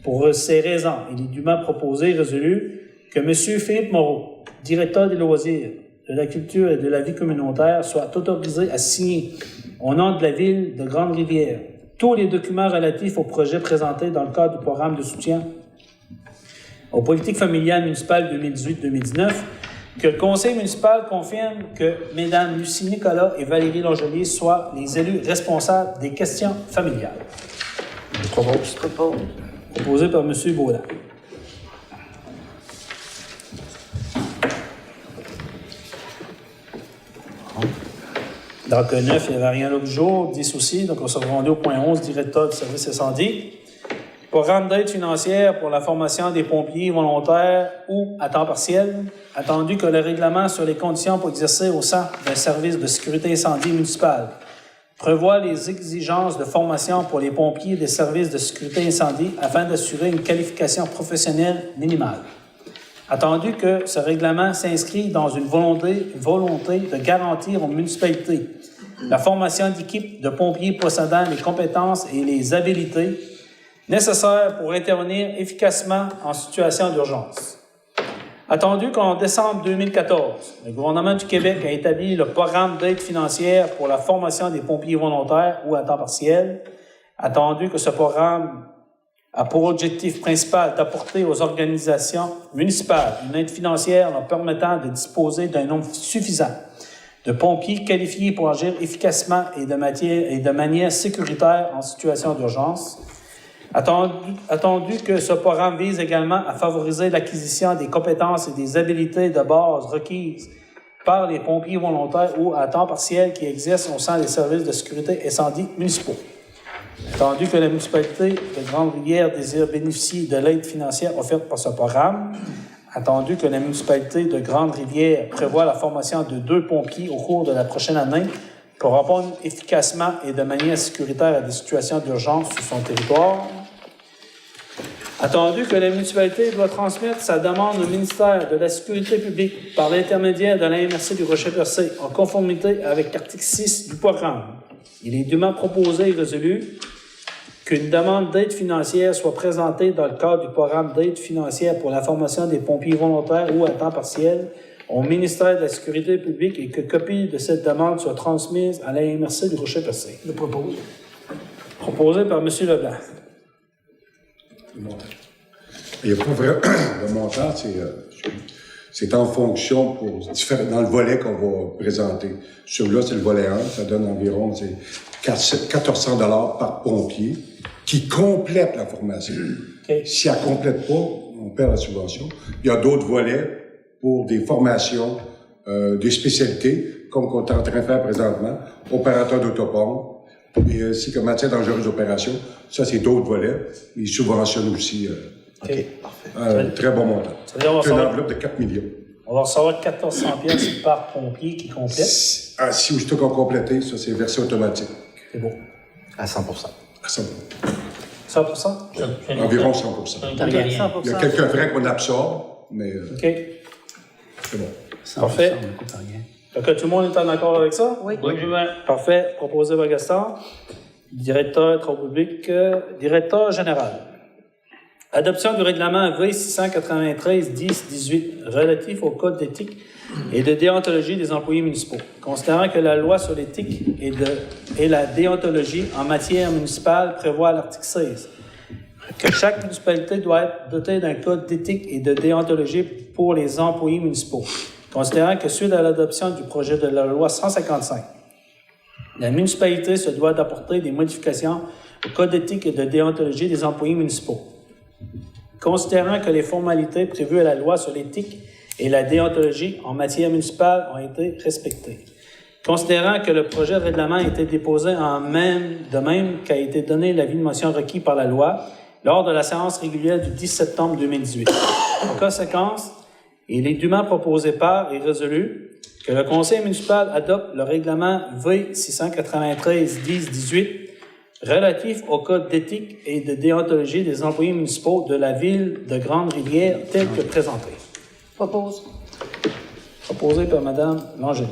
Pour ces raisons, il est dûment proposé et résolu que M. Philippe Moreau, directeur des loisirs, de la culture et de la vie communautaire, soit autorisé à signer, au nom de la Ville de Grande-Rivière, tous les documents relatifs au projet présenté dans le cadre du programme de soutien aux politiques familiales municipales 2018-2019, que le conseil municipal confirme que Mesdames Lucie Nicolas et Valérie Longelier soient les élus responsables des questions familiales. Je propose. Proposé par M. Baudin. Donc, 9, il n'y avait rien l'autre jour. 10 aussi. Donc, on se rendait au point 11, directeur du service incendie. Programme d'aide financière pour la formation des pompiers volontaires ou à temps partiel. Attendu que le règlement sur les conditions pour exercer au sein d'un service de sécurité incendie municipal prévoit les exigences de formation pour les pompiers des services de sécurité incendie afin d'assurer une qualification professionnelle minimale. Attendu que ce règlement s'inscrit dans une volonté de garantir aux municipalités la formation d'équipes de pompiers possédant les compétences et les habilités nécessaires pour intervenir efficacement en situation d'urgence. Attendu qu'en décembre 2014, le gouvernement du Québec a établi le programme d'aide financière pour la formation des pompiers volontaires ou à temps partiel. Attendu que ce programme a pour objectif principal d'apporter aux organisations municipales une aide financière leur permettant de disposer d'un nombre suffisant de pompiers qualifiés pour agir efficacement et de manière sécuritaire en situation d'urgence. Attendu que ce programme vise également à favoriser l'acquisition des compétences et des habilités de base requises par les pompiers volontaires ou à temps partiel qui exercent au sein des services de sécurité incendie municipaux. Attendu que la municipalité de Grande-Rivière désire bénéficier de l'aide financière offerte par ce programme. Attendu que la municipalité de Grande-Rivière prévoit la formation de 2 pompiers au cours de la prochaine année pour répondre efficacement et de manière sécuritaire à des situations d'urgence sur son territoire. Attendu que la municipalité doit transmettre sa demande au ministère de la Sécurité publique par l'intermédiaire de l'AMRC du Rocher-Percé en conformité avec l'article 6 du programme. Il est dûment proposé et résolu qu'une demande d'aide financière soit présentée dans le cadre du programme d'aide financière pour la formation des pompiers volontaires ou à temps partiel au ministère de la Sécurité publique et que copie de cette demande soit transmise à l'AMRC du Rocher-Percé. Je propose. Proposé par M. Leblanc. Il n'y a pas vraiment le montant, c'est en fonction dans le volet qu'on va présenter. Celui-là, c'est le volet 1, ça donne environ 1400 $ par pompier qui complète la formation. Okay. Si elle ne complète pas, on perd la subvention. Il y a d'autres volets pour des formations, des spécialités, comme on est en train de faire présentement, opérateur d'autopompe, et ainsi que matière dangereuse d'opération. Ça, c'est d'autres volets. Ils subventionnent aussi. OK, parfait. Très bon montant. C'est une enveloppe de 4 millions. On va recevoir 1400 pièces par pompier qui complète. Si aussitôt qu'on complété, ça, c'est versé automatique. C'est beau. À 100%. À 100%. 100%? Environ 100%. Il y a quelques frais qu'on absorbe, mais OK. c'est bon. Parfait. Donc, tout le monde est en accord avec ça? Oui. Parfait. Proposé par Gaston. Directeur travaux publics, directeur général. Adoption du règlement V693-10-18 relatif au code d'éthique et de déontologie des employés municipaux. Considérant que la loi sur l'éthique et la déontologie en matière municipale prévoit à l'article 16 que chaque municipalité doit être dotée d'un code d'éthique et de déontologie pour les employés municipaux. Considérant que suite à l'adoption du projet de la loi 155, la municipalité se doit d'apporter des modifications au code d'éthique et de déontologie des employés municipaux. Considérant que les formalités prévues à la loi sur l'éthique et la déontologie en matière municipale ont été respectées. Considérant que le projet de règlement a été déposé de même qu'a été donné l'avis de motion requis par la loi lors de la séance régulière du 10 septembre 2018. En conséquence, Il est dûment proposé par et résolu que le Conseil municipal adopte le règlement V693-10-18 relatif au code d'éthique et de déontologie des employés municipaux de la ville de Grande-Rivière tel que présenté. Propose. Proposé par Mme Langevin.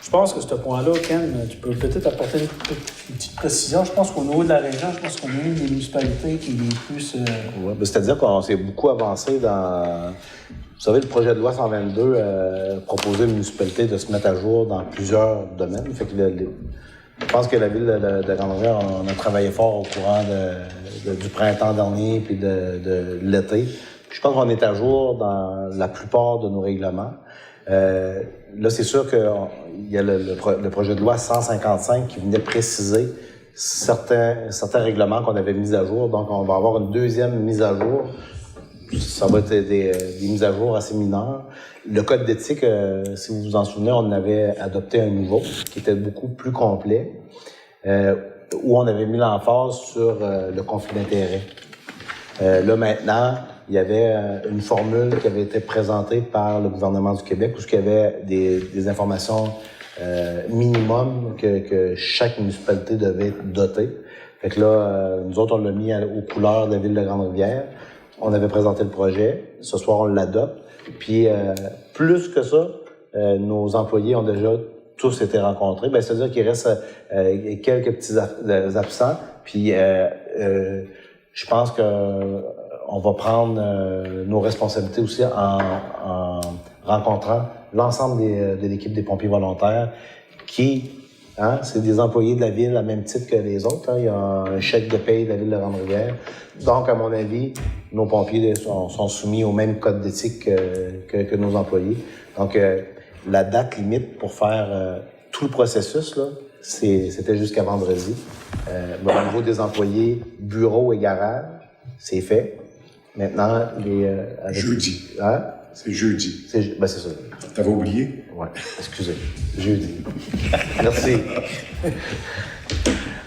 Je pense que ce point-là, Ken, tu peux peut-être apporter une petite précision. Je pense qu'au niveau de la région, je pense qu'on a une des municipalités qui est plus... Ouais, ben, c'est-à-dire qu'on s'est beaucoup avancé dans... Vous savez, le projet de loi 122 proposait aux municipalités de se mettre à jour dans plusieurs domaines. Fait que je pense que la ville de Grande-Rivière, on a travaillé fort au courant du printemps dernier puis de l'été. Je pense qu'on est à jour dans la plupart de nos règlements. Là, c'est sûr qu'il y a le projet de loi 155 qui venait préciser certains règlements qu'on avait mis à jour. Donc, on va avoir une deuxième mise à jour. Ça va être des mises à jour assez mineures. Le code d'éthique, si vous vous en souvenez, on avait adopté un nouveau qui était beaucoup plus complet, où on avait mis l'emphase sur le conflit d'intérêts. Là, maintenant, il y avait une formule qui avait été présentée par le gouvernement du Québec où il y avait des informations minimum que chaque municipalité devait doter. Fait que là, nous autres, on l'a mis aux couleurs de la ville de Grande-Rivière. On avait présenté le projet. Ce soir, on l'adopte. Puis, plus que ça, nos employés ont déjà tous été rencontrés. Bien, c'est-à-dire qu'il reste quelques petits absents. Puis, je pense que on va prendre nos responsabilités aussi en rencontrant l'ensemble de l'équipe des pompiers volontaires qui, c'est des employés de la ville à même titre que les autres. Il y a un chèque de paye de la ville de Grande-Rivière. Donc, à mon avis, nos pompiers sont soumis au même code d'éthique que nos employés. Donc, la date limite pour faire tout le processus, là, c'était jusqu'à vendredi. Au niveau des employés, bureau et garage, c'est fait. Maintenant, Jeudi. Hein? C'est jeudi. C'est ça. T'avais oublié? Oui, excusez. Jeudi. Merci.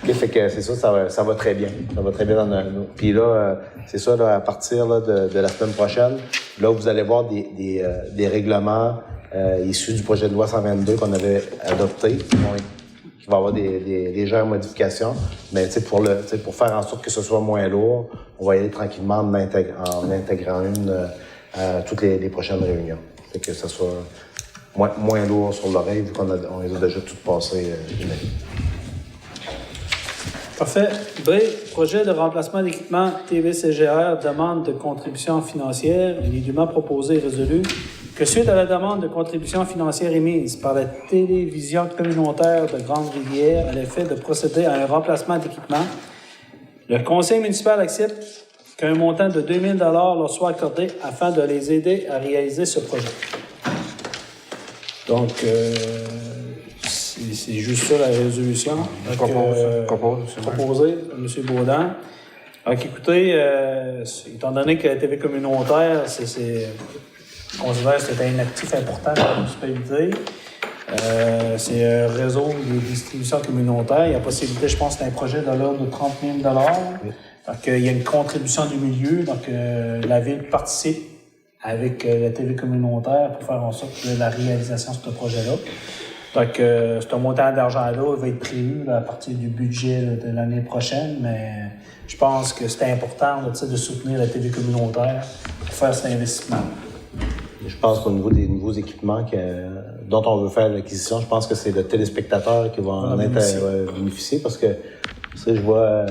OK, fait que c'est ça va très bien. Ça va très bien dans nos... Puis là, c'est ça, là, à partir là, de la semaine prochaine, là, vous allez voir des règlements issus du projet de loi 122 qu'on avait adopté, qui va avoir des légères modifications. Mais pour faire en sorte que ce soit moins lourd, on va y aller tranquillement en intégrant une à toutes les prochaines réunions. Fait que ça soit moins lourd sur l'oreille, vu qu'on les a déjà toutes passées. Parfait. B, projet de remplacement d'équipement TVCGR, demande de contribution financière. Il est dûment proposé et résolu que suite à la demande de contribution financière émise par la télévision communautaire de Grande-Rivière à l'effet de procéder à un remplacement d'équipement, le conseil municipal accepte qu'un montant de 2 000 leur soit accordé afin de les aider à réaliser ce projet. Donc, c'est juste ça la résolution. Proposée par M. Baudin. Donc, écoutez, étant donné que la TV communautaire, on considère que c'est un actif important pour la municipalité. C'est un réseau de distribution communautaire. Il y a possibilité, je pense, d'un projet de l'ordre de 30 000 $. Donc, il y a une contribution du milieu. Donc, la ville participe avec la TV communautaire pour faire en sorte de la réalisation de ce projet-là. Donc, ce montant d'argent-là va être prévu là, à partir du budget là, de l'année prochaine, mais je pense que c'est important là, de soutenir la TV communautaire pour faire cet investissement. Je pense qu'au niveau des nouveaux équipements dont on veut faire l'acquisition, je pense que c'est le téléspectateur qui va en bénéficier parce que, tu sais, je vois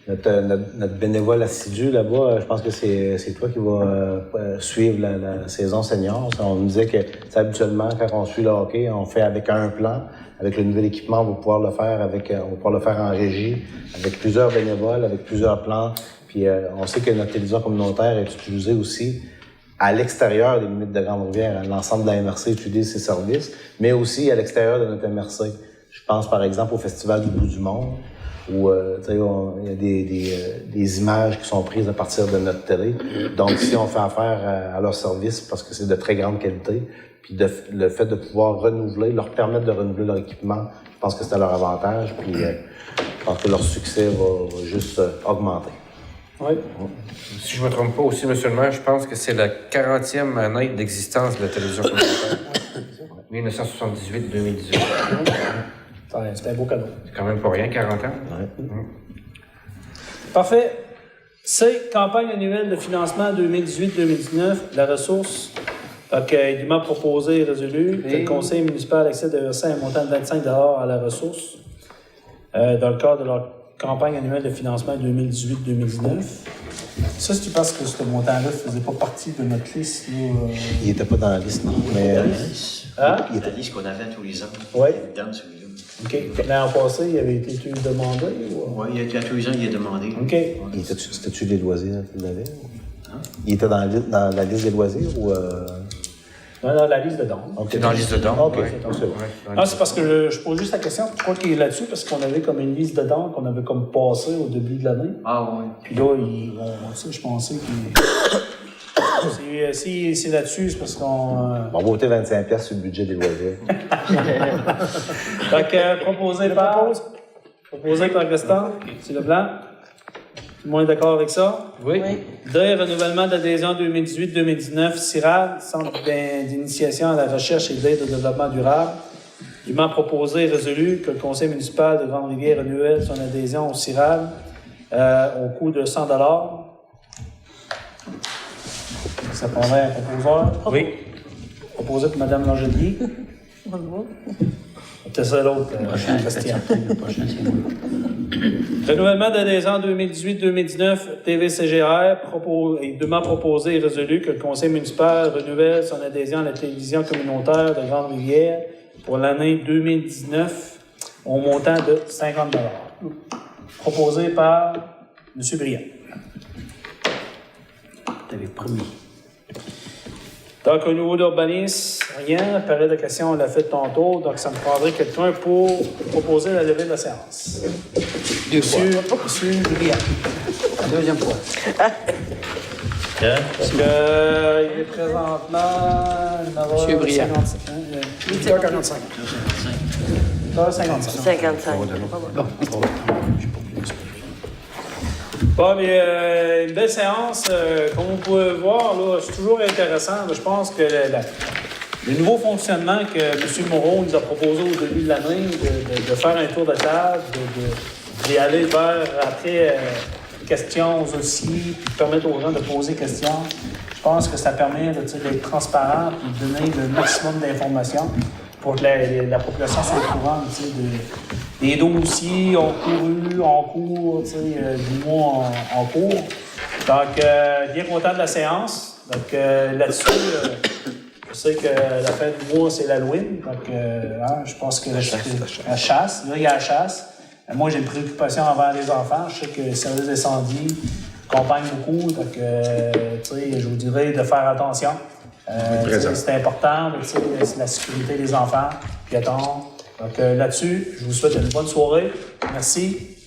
notre bénévole assidu là-bas, je pense que c'est toi qui vas suivre la saison senior. On nous disait que habituellement, quand on suit le hockey, on fait avec un plan. Avec le nouvel équipement, on va pouvoir le faire en régie, avec plusieurs bénévoles, avec plusieurs plans. Puis on sait que notre télévision communautaire est utilisée aussi à l'extérieur des limites de Grande-Rivière. L'ensemble de la MRC utilise ses services, mais aussi à l'extérieur de notre MRC. Je pense par exemple au Festival du bout du monde, où il y a des images qui sont prises à partir de notre télé. Donc si on fait affaire à leur service, parce que c'est de très grande qualité, puis le fait de pouvoir leur permettre de renouveler leur équipement, je pense que c'est à leur avantage. Puis Je pense que leur succès va juste augmenter. Oui. Si je ne me trompe pas aussi, monsieur le maire, je pense que c'est la 40e année d'existence de la télévision communautaire. 1978-2018. C'était un beau cadeau. C'est quand même pas rien, 40 ans. Ouais. Parfait. C'est campagne annuelle de financement 2018-2019. La ressource est dûment proposée et résolue que le conseil municipal accepte de verser un montant de 25 $ à la ressource dans le cadre de leur campagne annuelle de financement 2018-2019. Ça, c'est parce que ce montant-là ne faisait pas partie de notre liste. Il n'était pas dans la liste, non. Mais Hein? Il était la liste qu'on avait tous les ans. Oui. Dans celui-là. OK. L'an passé, il avait été demandé? Oui, il était à tous les ans, il est demandé. OK. c'était-tu les loisirs qu'il avait? Il était dans la liste des loisirs ou... Non, la liste de dons. Okay. C'est dans la liste de dons. OK, Oui. c'est bon. Ah, c'est parce que je pose juste la question, pourquoi il est là-dessus? Parce qu'on avait comme une liste de dons qu'on avait comme passé au début de l'année. Ah oui. Puis là, je pensais qu'il... Si c'est là-dessus, c'est parce qu'on... On va voter 25$ sur le budget des loisirs. Donc, proposé par Gaston, c'est le blanc. Tout le monde est d'accord avec ça? Oui. D, renouvellement d'adhésion 2018-2019, CIRAD, Centre d'initiation à la recherche et d'aide au développement durable. Dûment proposé et résolu que le conseil municipal de Grande-Rivière renouvelle son adhésion au CIRAD au coût de 100 $. Ça prendrait un proposeur. Oui. Proposé par Mme Langelier. C'était ça l'autre, Christian. Renouvellement d'adhésion 2018-2019, TVCGR, est dûment proposé et résolu que le conseil municipal renouvelle son adhésion à la télévision communautaire de Grande-Rivière pour l'année 2019 au montant de 50 $. Proposé par M. Briand. T'avais promis. Donc, au niveau d'urbanisme, rien. La période de questions, on l'a fait tantôt. Donc, ça me prendrait quelqu'un pour proposer la levée de la séance. Monsieur Briand. Deuxième fois. Parce que, il est présentement... Monsieur Briand. 8h45. 8h55. 55. Bon, mais une belle séance. Comme vous pouvez voir, là, c'est toujours intéressant. Je pense que le nouveau fonctionnement que M. Moreau nous a proposé au début de l'année, de faire un tour de table, d'y aller vers après questions aussi, puis de permettre aux gens de poser questions, je pense que ça permet d'être transparent et de donner le maximum d'informations pour que la population soit au courant des dossiers en cours, du mois en cours. Donc, bien content de la séance. Donc, là-dessus, je sais que la fin du mois, c'est l'Halloween. Donc, je pense que la chasse. Là, il y a la chasse. Moi, j'ai une préoccupation envers les enfants. Je sais que le service d'incendie accompagne beaucoup. Donc, je vous dirais de faire attention. C'est important, c'est la sécurité des enfants, piétons. Donc là-dessus, je vous souhaite une bonne soirée. Merci.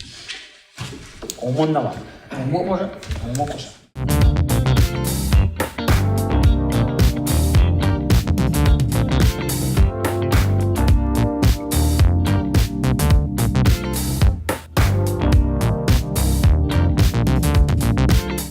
Au mois de novembre. Au mois prochain. Au mois prochain.